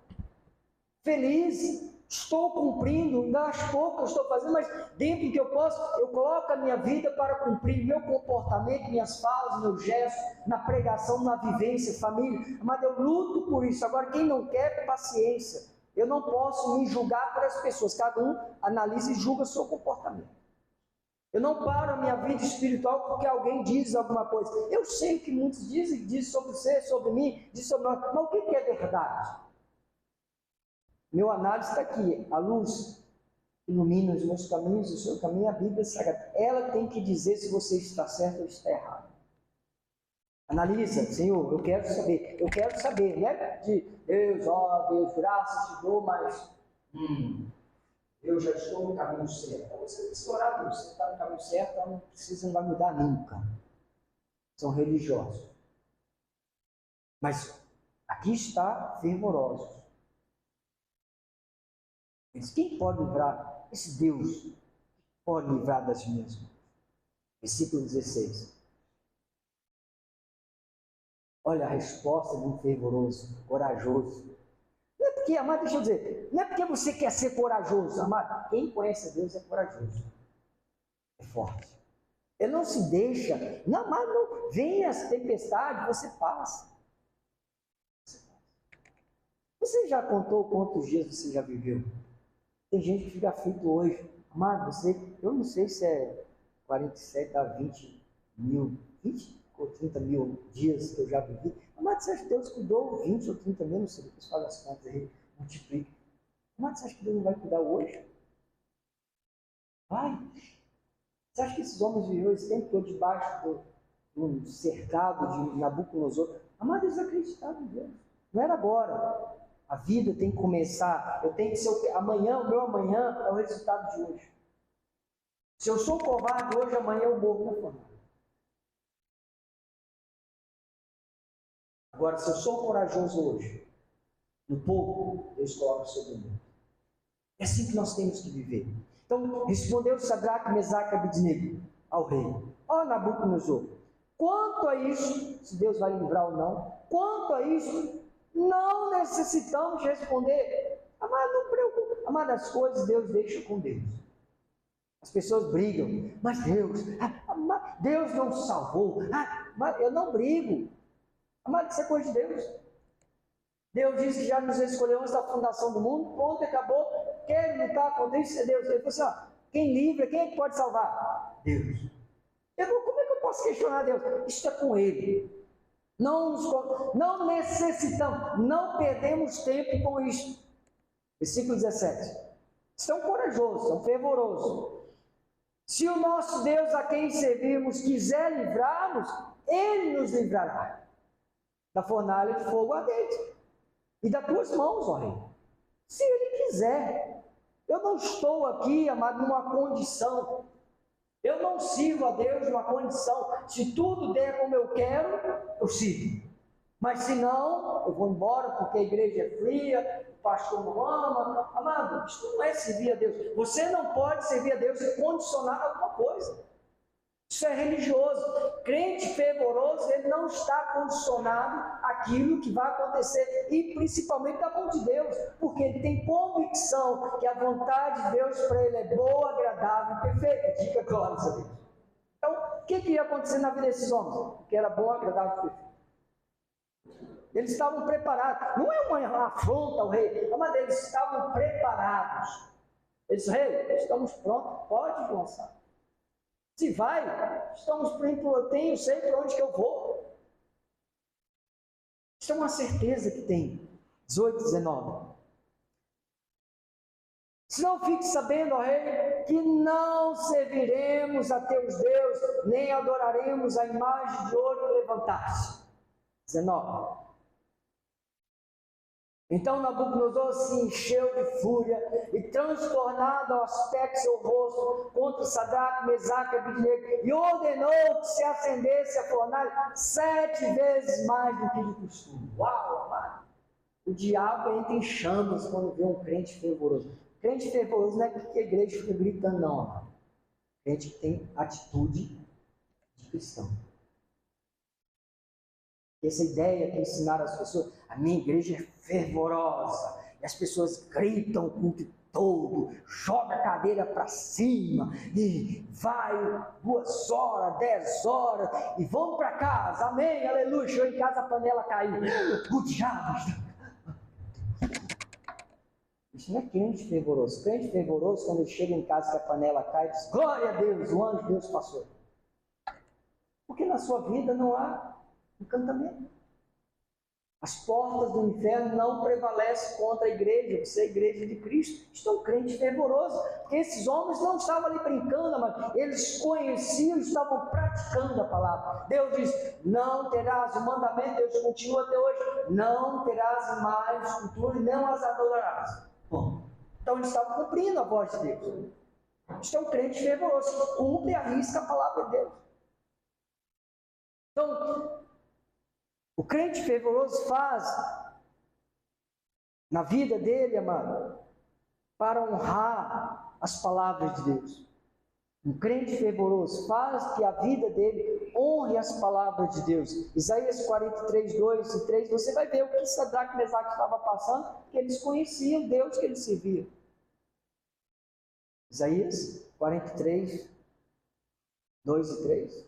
Feliz. Estou cumprindo, das poucas estou fazendo, mas dentro do que eu posso, eu coloco a minha vida para cumprir meu comportamento, minhas falas, meus gestos, na pregação, na vivência, família. Mas eu luto por isso. Agora, quem não quer, paciência. Eu não posso me julgar por as pessoas. Cada um analisa e julga o seu comportamento. Eu não paro a minha vida espiritual porque alguém diz alguma coisa. Eu sei o que muitos dizem, diz sobre você, sobre mim, diz sobre nós. Mas o que é verdade? Meu análise está aqui, a luz ilumina os meus caminhos, o seu caminho, a Bíblia Sagrada. Ela tem que dizer se você está certo ou está errado. Analisa, Senhor, eu quero saber, não é de Deus, ó Deus, graças te dou, mas eu já estou no caminho certo. Então você tem que orar, Deus, você está no caminho certo, então não vai mudar nunca. São religiosos. Mas aqui está fervorosos. Quem pode livrar? Esse Deus pode livrar das minhas mãos. Versículo 16. Olha a resposta de um fervoroso, corajoso. Não é porque, amado, deixa eu dizer, não é porque você quer ser corajoso, amado. Quem conhece a Deus é corajoso. É forte. Ele não se deixa. Não, mas não. Vem as tempestades, você passa. Você já contou quantos dias você já viveu? Tem gente que fica aflito hoje. Amado, eu não sei se é 47 a 20 mil, 20 ou 30 mil dias que eu já vivi. Amado, você acha que Deus cuidou 20 ou 30 mil? Não sei, depois faz as contas aí, multiplica. Amado, você acha que Deus não vai cuidar hoje? Vai. Você acha que esses homens viveram esse tempo todo debaixo do cercado de Nabucodonosor? Amado, eles acreditavam em Deus. Não era agora. A vida tem que começar, eu tenho que ser amanhã, o meu amanhã é o resultado de hoje. Se eu sou covarde hoje, amanhã eu morro na fornalha. Agora, se eu sou corajoso hoje, no pouco, Deus coloca sobre mim. É assim que nós temos que viver. Então, respondeu Sadraque, Mesaque e Abednego ao rei: ó Nabucodonosor, quanto a isso, se Deus vai livrar ou não, quanto a isso, não necessitamos responder. Amado, não preocupa. Amado, as coisas Deus deixa com Deus. As pessoas brigam, mas Deus não salvou. Mas eu não brigo. Amado, isso é coisa de Deus. Deus disse que já nos escolheu antes da fundação do mundo. Pronto, acabou. Quer lutar contra isso? É Deus. Ele falou assim: ó, quem livra, quem é que pode salvar? Deus. Como é que eu posso questionar Deus? Isso é com Ele. Não necessitamos, não perdemos tempo com isso. Versículo 17. São corajosos, são fervorosos. Se o nosso Deus a quem servimos quiser livrar-nos, Ele nos livrará da fornalha de fogo ardente e das tuas mãos, ó rei. Se Ele quiser. Eu não estou aqui, amado, numa condição. Eu não sirvo a Deus numa condição. Se tudo der como eu quero, eu sirvo. Mas se não, eu vou embora porque a igreja é fria, o pastor não ama. Amado, isso não é servir a Deus. Você não pode servir a Deus e condicionar alguma coisa. Isso é religioso. Crente fervoroso, ele não está condicionado àquilo que vai acontecer, e principalmente da mão de Deus, porque ele tem convicção que a vontade de Deus para ele é boa, agradável e perfeita. Diga glórias a Deus. Então, o que ia acontecer na vida desses homens? Que era bom, agradável e perfeito. Eles estavam preparados. Não é uma afronta ao rei, mas eles estavam preparados. Eles disseram: rei, estamos prontos, pode lançar. Se vai, estamos prontos, eu sei para onde que eu vou. Isso é uma certeza que tem. 18, 19. Se não fique sabendo, ó rei, que não serviremos a teus deuses, nem adoraremos a imagem de ouro que levantaste. 19. Então Nabucodonosor se encheu de fúria e, transtornado ao aspecto seu rosto contra Sadraque, Mesaque e Abednego, e ordenou que se acendesse a fornalha 7 vezes mais do que de costume. Uau, amado! O diabo entra em chamas quando vê um crente fervoroso. Crente fervoroso não é que a igreja fica gritando, não, amado. Crente que tem atitude de cristão. Essa ideia de ensinar as pessoas, a minha igreja é fervorosa, e as pessoas gritam, todo, joga a cadeira para cima e vai 2 horas, 10 horas e vamos para casa, amém, aleluia. Chegou em casa, a panela caiu, o diabo está... Isso não é crente fervoroso. Crente fervoroso, quando ele chega em casa que a panela cai, diz: glória a Deus, o anjo de Deus passou. Porque na sua vida não há encantamento. As portas do inferno não prevalecem contra a igreja. Você é a igreja de Cristo. Isto é um crente fervoroso. Porque esses homens não estavam ali brincando, mas eles conheciam e estavam praticando a palavra. Deus diz: não terás, o mandamento, Deus continua até hoje: não terás mais escultura e não as adorarás. Bom, então eles estavam cumprindo a voz de Deus. Isto é um crente fervoroso, que cumpre e arrisca a palavra de Deus. Então, o crente fervoroso faz na vida dele, amado, para honrar as palavras de Deus. Um crente fervoroso faz que a vida dele honre as palavras de Deus. Isaías 43, 2 e 3, você vai ver o que Sadraque e Mesaque estavam passando, que eles conheciam Deus que eles serviam. Isaías 43, 2 e 3.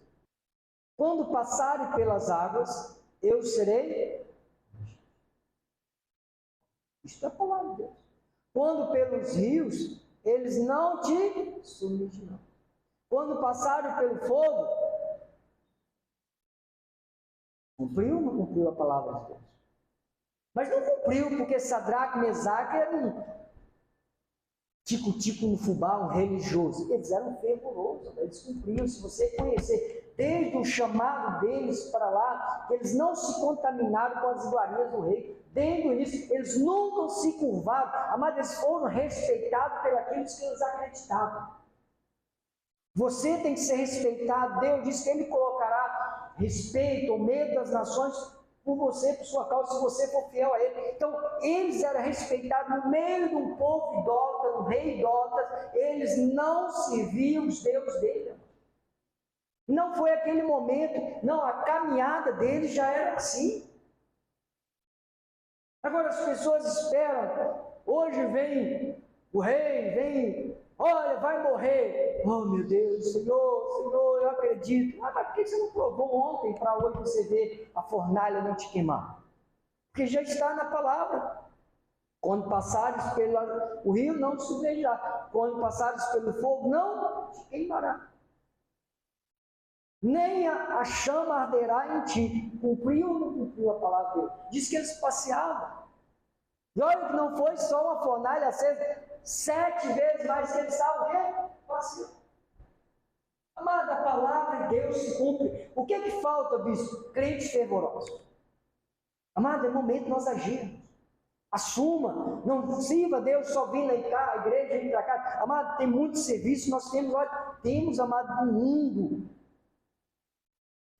Quando passarem pelas águas, eu serei. Isto é a palavra de Deus. Quando pelos rios, eles não te submergirão. Quando passarem pelo fogo, cumpriu ou não cumpriu a palavra de Deus? Mas não cumpriu porque Sadraque e Mesaque eram tico-tico no fubá, um religioso. Eles eram fervorosos, eles cumpriam. Se você conhecer desde o chamado deles para lá, eles não se contaminaram com as iguarias do rei. Desde o início, eles nunca se curvaram, mas eles foram respeitados pelos que eles acreditavam. Você tem que ser respeitado. Deus disse que Ele colocará respeito ou medo das nações por você, por sua causa, se você for fiel a Ele. Então, eles eram respeitados no meio de um povo idólatra, um rei idólatra. Eles não serviam os deuses dele. Não foi aquele momento, não, a caminhada deles já era assim. Agora as pessoas esperam, hoje vem o rei, vem, olha, vai morrer. Oh meu Deus, Senhor, eu acredito. Mas por que você não provou ontem para hoje você ver a fornalha não te queimar? Porque já está na palavra. Quando passares pelo rio, não te submergirá. Quando passares pelo fogo, não te queimará. Nem a chama arderá em ti. Cumpriu ou não cumpriu a palavra de Deus? Diz que eles passeavam. E olha que não foi só uma fornalha acesa, 7 vezes mais que eles estavam passeando. Amado, a palavra de Deus se cumpre. O que é que falta, bispo? Crentes fervorosos. Amado, é momento de nós agirmos. Assuma, não sirva Deus só vindo cá, a igreja vir para cá. Amado, tem muito serviço, nós temos, olha, temos, amado, no mundo.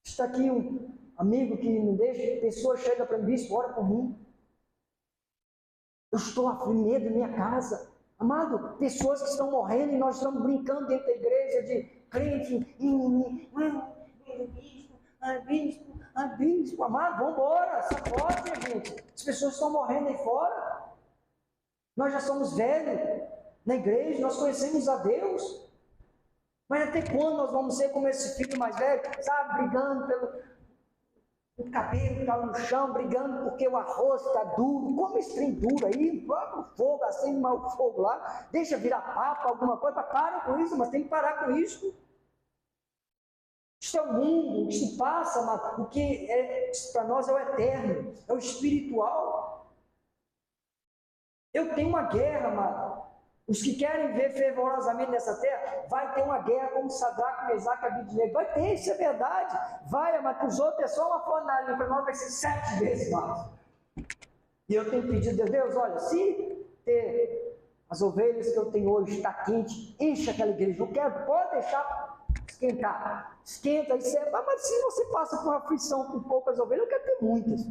Está aqui um amigo que não deixa, pessoa chega para mim, bispo, ora por mim. Eu estou aflito, medo em minha casa. Amado, pessoas que estão morrendo e nós estamos brincando dentro da igreja de crente, bispo, amado, vamos embora, só pode, gente. As pessoas estão morrendo aí fora. Nós já somos velhos na igreja, nós conhecemos a Deus. Mas até quando nós vamos ser como esse filho mais velho, sabe, brigando pelo o cabelo está no chão, brigando porque o arroz está duro. Come esse trem duro aí, vai pro fogo, acende mais o fogo lá, deixa virar papo, alguma coisa, para com isso, mas tem que parar com isso. Isto é o mundo, o que se passa, mas o que é para nós é o eterno, é o espiritual. Eu tenho uma guerra, amado. Os que querem ver fervorosamente nessa terra, vai ter uma guerra como Sadraque, Mesaque e Abednego. Vai ter, isso é verdade. Vai, mas para os outros é só uma fornalha, para nós vai ser 7 vezes mais. E eu tenho pedido a Deus, olha, se ter as ovelhas que eu tenho hoje está quente, enche aquela igreja. Eu quero, pode deixar esquentar. Esquenta, mas se você passa por uma aflição com poucas ovelhas, eu quero ter muitas.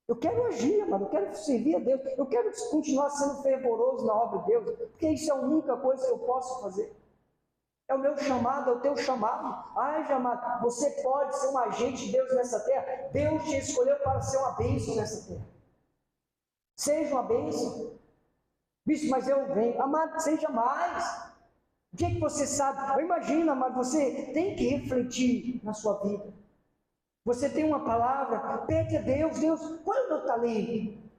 Eu quero agir, mano, eu quero servir a Deus, eu quero continuar sendo fervoroso na obra de Deus, porque isso é a única coisa que eu posso fazer. É o meu chamado, é o teu chamado. Ai, amado, você pode ser um agente de Deus nessa terra. Deus te escolheu para ser uma bênção nessa terra. Seja uma bênção. Bicho, mas eu venho. Amado, seja mais. O que é que você sabe? Eu imagino, amado, você tem que refletir na sua vida. Você tem uma palavra, pede a Deus, Deus, qual é o meu talento?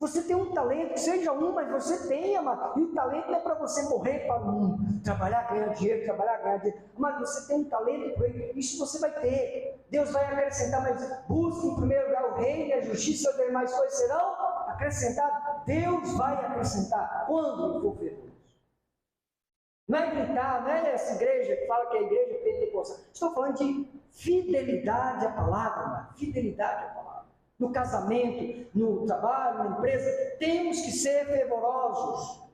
Você tem um talento, seja um, mas você tem, amado. E o talento não é para você morrer para o mundo, trabalhar, ganhar dinheiro, trabalhar, ganhar dinheiro. Amado, você tem um talento para ele, isso você vai ter. Deus vai acrescentar, mas busque em primeiro lugar o reino e a justiça, as demais coisas serão acrescentadas. Deus vai acrescentar quando ele for ferroso. Não é gritar, não é essa igreja que fala que é a igreja pentecostal. Estou falando de fidelidade à palavra, amado. Fidelidade à palavra. No casamento, no trabalho, na empresa, temos que ser fervorosos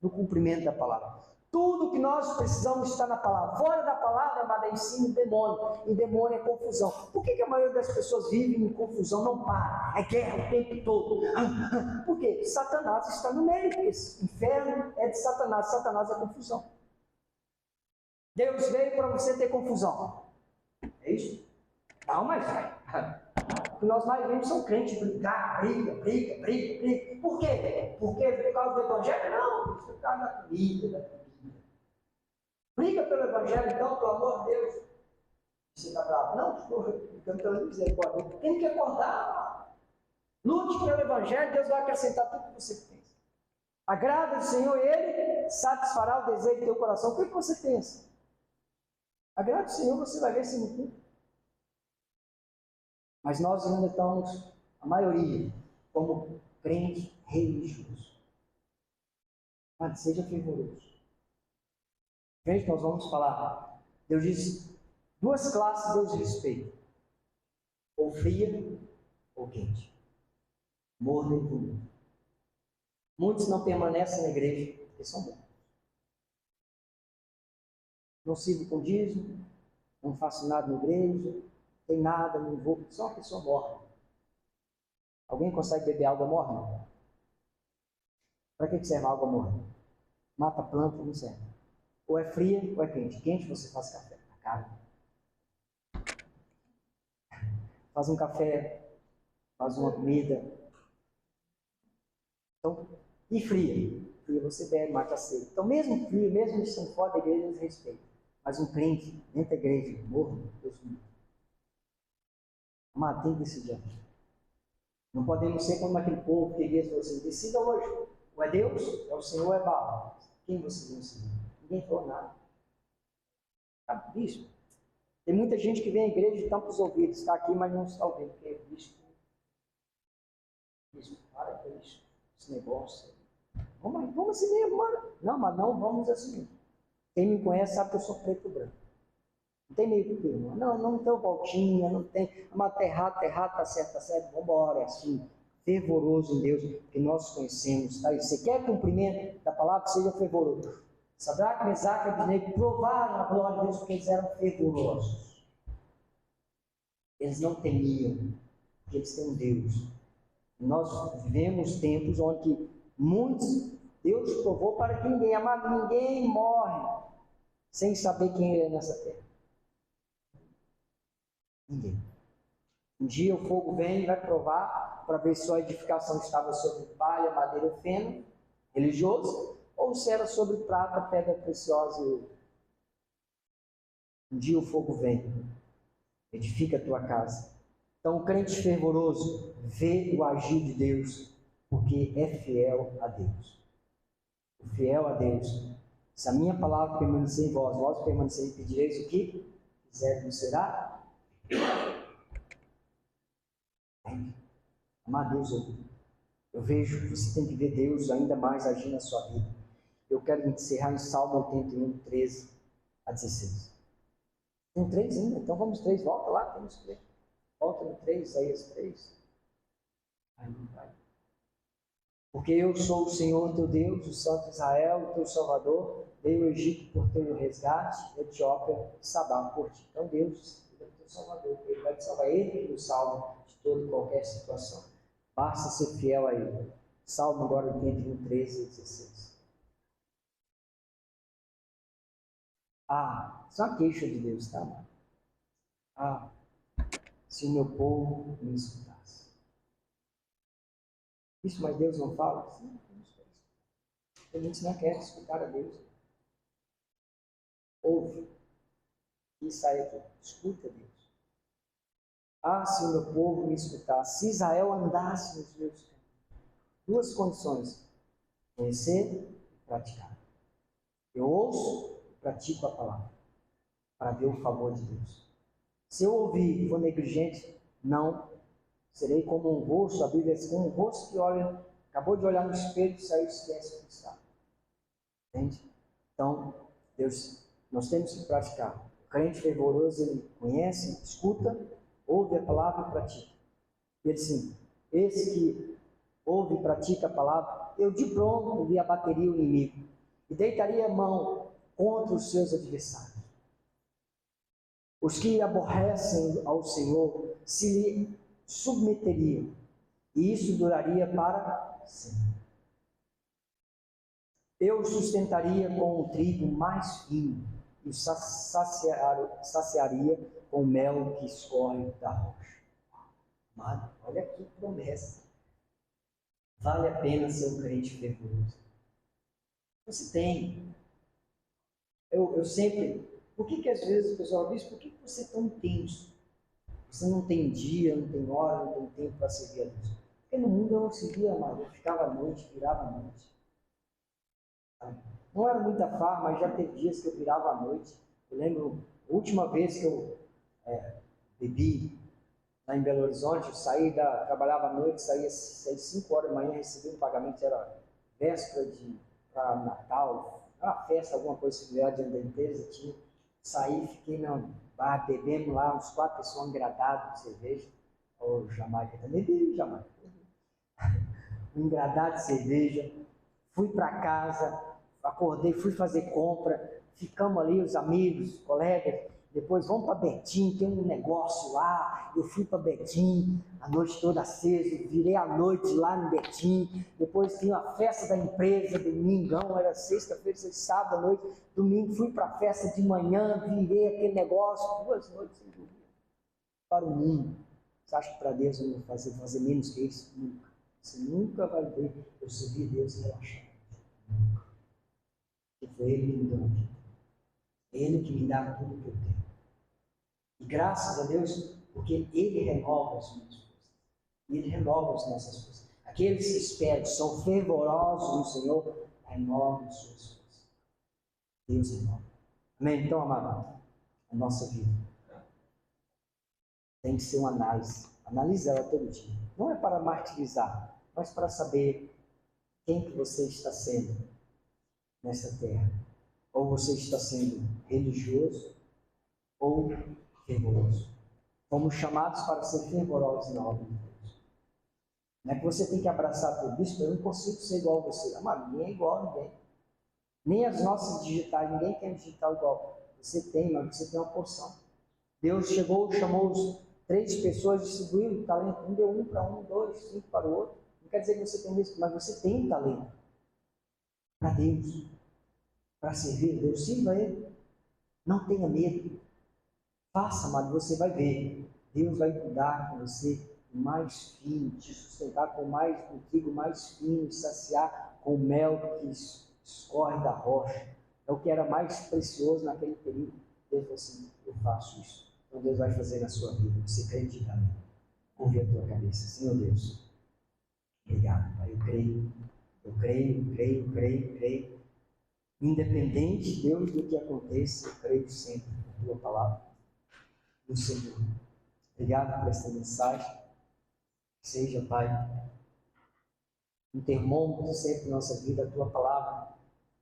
no cumprimento da palavra. Tudo que nós precisamos está na palavra. Fora da palavra, amada, é ensino e demônio. E demônio é confusão. Por que a maioria das pessoas vivem em confusão? Não para. É guerra o tempo todo. Por quê? Satanás está no meio. Esse inferno é de Satanás. Satanás é confusão. Deus veio para você ter confusão. É isso? Não, mas o que nós mais vemos são crentes brigar, briga. Por quê? Porque por causa do evangelho? Não, por causa da comida. Briga pelo evangelho, então, pelo amor de Deus. Você está bravo? Não, estou brigando pela misericórdia. Tem que acordar. Lute pelo evangelho, Deus vai acrescentar tudo que você pensa. Agrada o Senhor e Ele satisfará o desejo do teu coração. O que você pensa? Agrada o Senhor, você vai ver se não cumpre. Mas nós ainda estamos, a maioria, como crente religioso. Mas seja fervoroso. Gente, nós vamos falar. Deus diz, duas classes Deus respeita. Ou fria, ou quente. Morno e bonito. Muitos não permanecem na igreja porque são bons. Não sirvo com dízimo, não faço nada na igreja, tem nada, não vou, só uma pessoa morna. Alguém consegue beber água morna? Para que serve água morna? Mata a planta, não serve. Ou é fria ou é quente. Quente você faz café na cara. Faz um café, faz uma comida. Então, e fria? Fria você bebe, mata a sede. Então, mesmo frio, mesmo estando fora da igreja, eles respeitam. Mas um crente dentro da igreja, morno, Deus me livre. Amado, tem que decidir. Não podemos ser como aquele povo que diz assim, decida hoje. Ou é Deus, é o Senhor, ou é Baal. Quem vocês vão seguir? Ninguém falou nada. Tá, bicho? Tem muita gente que vem à igreja e tampa os ouvidos. Está aqui, mas não está ouvindo. Porque, bicho, para com isso. Esse negócio. Vamos assim mesmo, mano. Não, mas não vamos assim. Quem me conhece sabe que eu sou preto e branco. Não tem meio que termo. Não tem voltinha, não tem. Mas tá errado, tá certo, vamos embora, é assim. Fervoroso em Deus, que nós conhecemos. Tá? Você quer cumprimento da palavra, seja fervoroso. Sadraque, Mesaque e Abednego provaram a glória de Deus porque eles eram fervorosos. Eles não temiam, porque eles têm um Deus. Nós vivemos tempos onde muitos, Deus provou para que ninguém morre sem saber quem Ele é nessa terra. Ninguém. Um dia o fogo vem e vai provar para ver se a edificação estava sobre palha, madeira ou feno, religioso, ou se era sobre prata, pedra preciosa e ouro. Um dia o fogo vem, edifica a tua casa. Então o crente fervoroso vê o agir de Deus, porque é fiel a Deus. O fiel a Deus. Se a minha palavra permanecer em vós, vós permanecereis e pedireis o que quiser, não será? Amar Deus, eu vejo que você tem que ver Deus ainda mais agir na sua vida. Eu quero encerrar em Salmo 81, 13 a 16. Tem 3 ainda, então vamos 3, volta lá, temos 3. Volta no 3, Isaías 3. Aí não vai. Porque eu sou o Senhor teu Deus, o Santo Israel, o teu Salvador, veio o Egito por teu resgate, Etiópia e Sabá por ti. Então Deus é o teu Salvador, Ele vai te salvar, Ele que nos salva de toda e qualquer situação. Basta ser fiel a Ele. Salmo agora 81, 13 e 16. Isso é uma queixa de Deus, tá, mano? Se o meu povo me escutasse. Isso, mas Deus não fala? Sim, Tem muitos que não querem escutar a Deus. Ouve. E sai aqui. Escuta a Deus. Ah, se o meu povo me escutasse, se Israel andasse nos meus caminhos. Duas condições: conhecer e praticar. Eu ouço e pratico a palavra, para ver o favor de Deus. Se eu ouvir e for negligente, não serei como um rosto, a Bíblia diz, como um rosto que olha, acabou de olhar no espelho e saiu e esquece o que está. Entende? Então, Deus, nós temos que praticar. O crente fervoroso, ele conhece, escuta, ouve a palavra e pratica. E ele assim, esse que ouve e pratica a palavra, eu de pronto lhe abateria o inimigo e deitaria a mão contra os seus adversários. Os que aborrecem ao Senhor se lhe submeteriam, e isso duraria para sempre. Eu sustentaria com o trigo mais fino e o saciaria com o mel que escorre da rocha. Amado, olha que promessa. Vale a pena ser um crente fervoroso. Você tem. Eu sempre... Por que às vezes o pessoal diz, por que você é tão intenso? Você não tem dia, não tem hora, não tem tempo para servir a Deus. Porque no mundo eu não servia, amado. Eu ficava à noite, virava à noite. Não era muita farra, mas já teve dias que eu virava à noite. Eu lembro, a última vez que eu bebi lá em Belo Horizonte, eu trabalhava à noite, saía 5 horas da manhã, recebia um pagamento, era véspera para Natal, uma festa, alguma coisa similar diante da empresa, tinha. Saí, fiquei no bar, bebendo lá, uns 4 pessoas engradadas de cerveja, ou Jamaica também, bebi Jamaica. Um engradado de cerveja, fui para casa, acordei, fui fazer compra, ficamos ali, os amigos, os colegas, depois vamos para Betim, tem um negócio lá, eu fui para Betim, a noite toda acesa, virei a noite lá no Betim, depois tinha a festa da empresa, domingão, era sexta-feira, sábado à noite, domingo fui para a festa de manhã, virei aquele negócio, 2 noites sem dormir, para o mundo. Você acha que para Deus eu não vou fazer menos que isso? Nunca. Você nunca vai ver eu servir Deus e relaxar. Nunca. Porque foi Ele que me deu a vida. Ele que me dá tudo o que eu tenho. E graças a Deus, porque Ele renova as minhas forças. E Ele renova as nossas forças. Aqueles que esperam, que são fervorosos no Senhor, renovam as suas forças. Deus renova. Amém? Então, amado, a nossa vida tem que ser uma análise. Analise ela todo dia. Não é para martirizar, mas para saber quem que você está sendo nessa terra. Ou você está sendo religioso ou fervoroso. Fomos chamados para ser fervorosos na obra de Deus. Não é que você tem que abraçar tudo isso, eu não consigo ser igual a você. Amado, ninguém é igual a ninguém. Nem as nossas digitais, ninguém tem um digital igual. Você tem, mas você tem uma porção. Deus chegou, chamou os 3 pessoas, distribuiu o talento. Um deu 1 para um, 2, 5 para o outro. Não quer dizer que você tem isso, mas você tem um talento para Deus, para servir a Deus. Sirva a Ele. Não tenha medo. Faça, amado, você vai ver. Deus vai cuidar com você mais fino, te sustentar com um trigo mais fino, saciar com o mel que escorre da rocha. É o que era mais precioso naquele período. Deus falou assim, eu faço isso. Então Deus vai fazer na sua vida. Você acredita, amém? Curve a tua cabeça. Senhor Deus, obrigado, Pai. Eu creio. Independente, Deus, do que aconteça, eu creio sempre na tua palavra do Senhor. Obrigado por esta mensagem. Seja, Pai, um termômetro sempre na nossa vida, a tua palavra,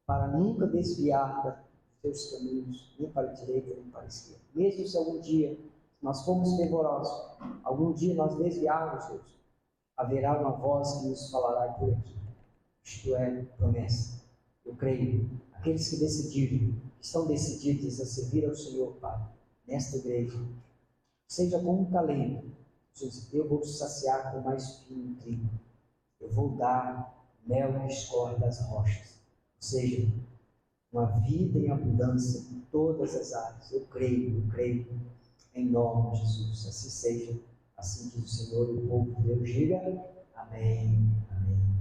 para nunca desviar dos teus caminhos, nem para a direita, nem para a esquerda. Mesmo se algum dia nós formos fervorosos, algum dia nós desviarmos, Deus, haverá uma voz que nos falará por aqui. Isto é promessa. Eu creio. Aqueles que decidiram, que estão decididos a servir ao Senhor, Pai, nesta igreja, seja com um talento. Eu vou te saciar com mais fino trigo. Eu vou dar mel que escorre das rochas. Ou seja, uma vida em abundância em todas as áreas. Eu creio, em nome de Jesus. Assim seja, assim diz o Senhor e o povo de Deus diga amém, amém.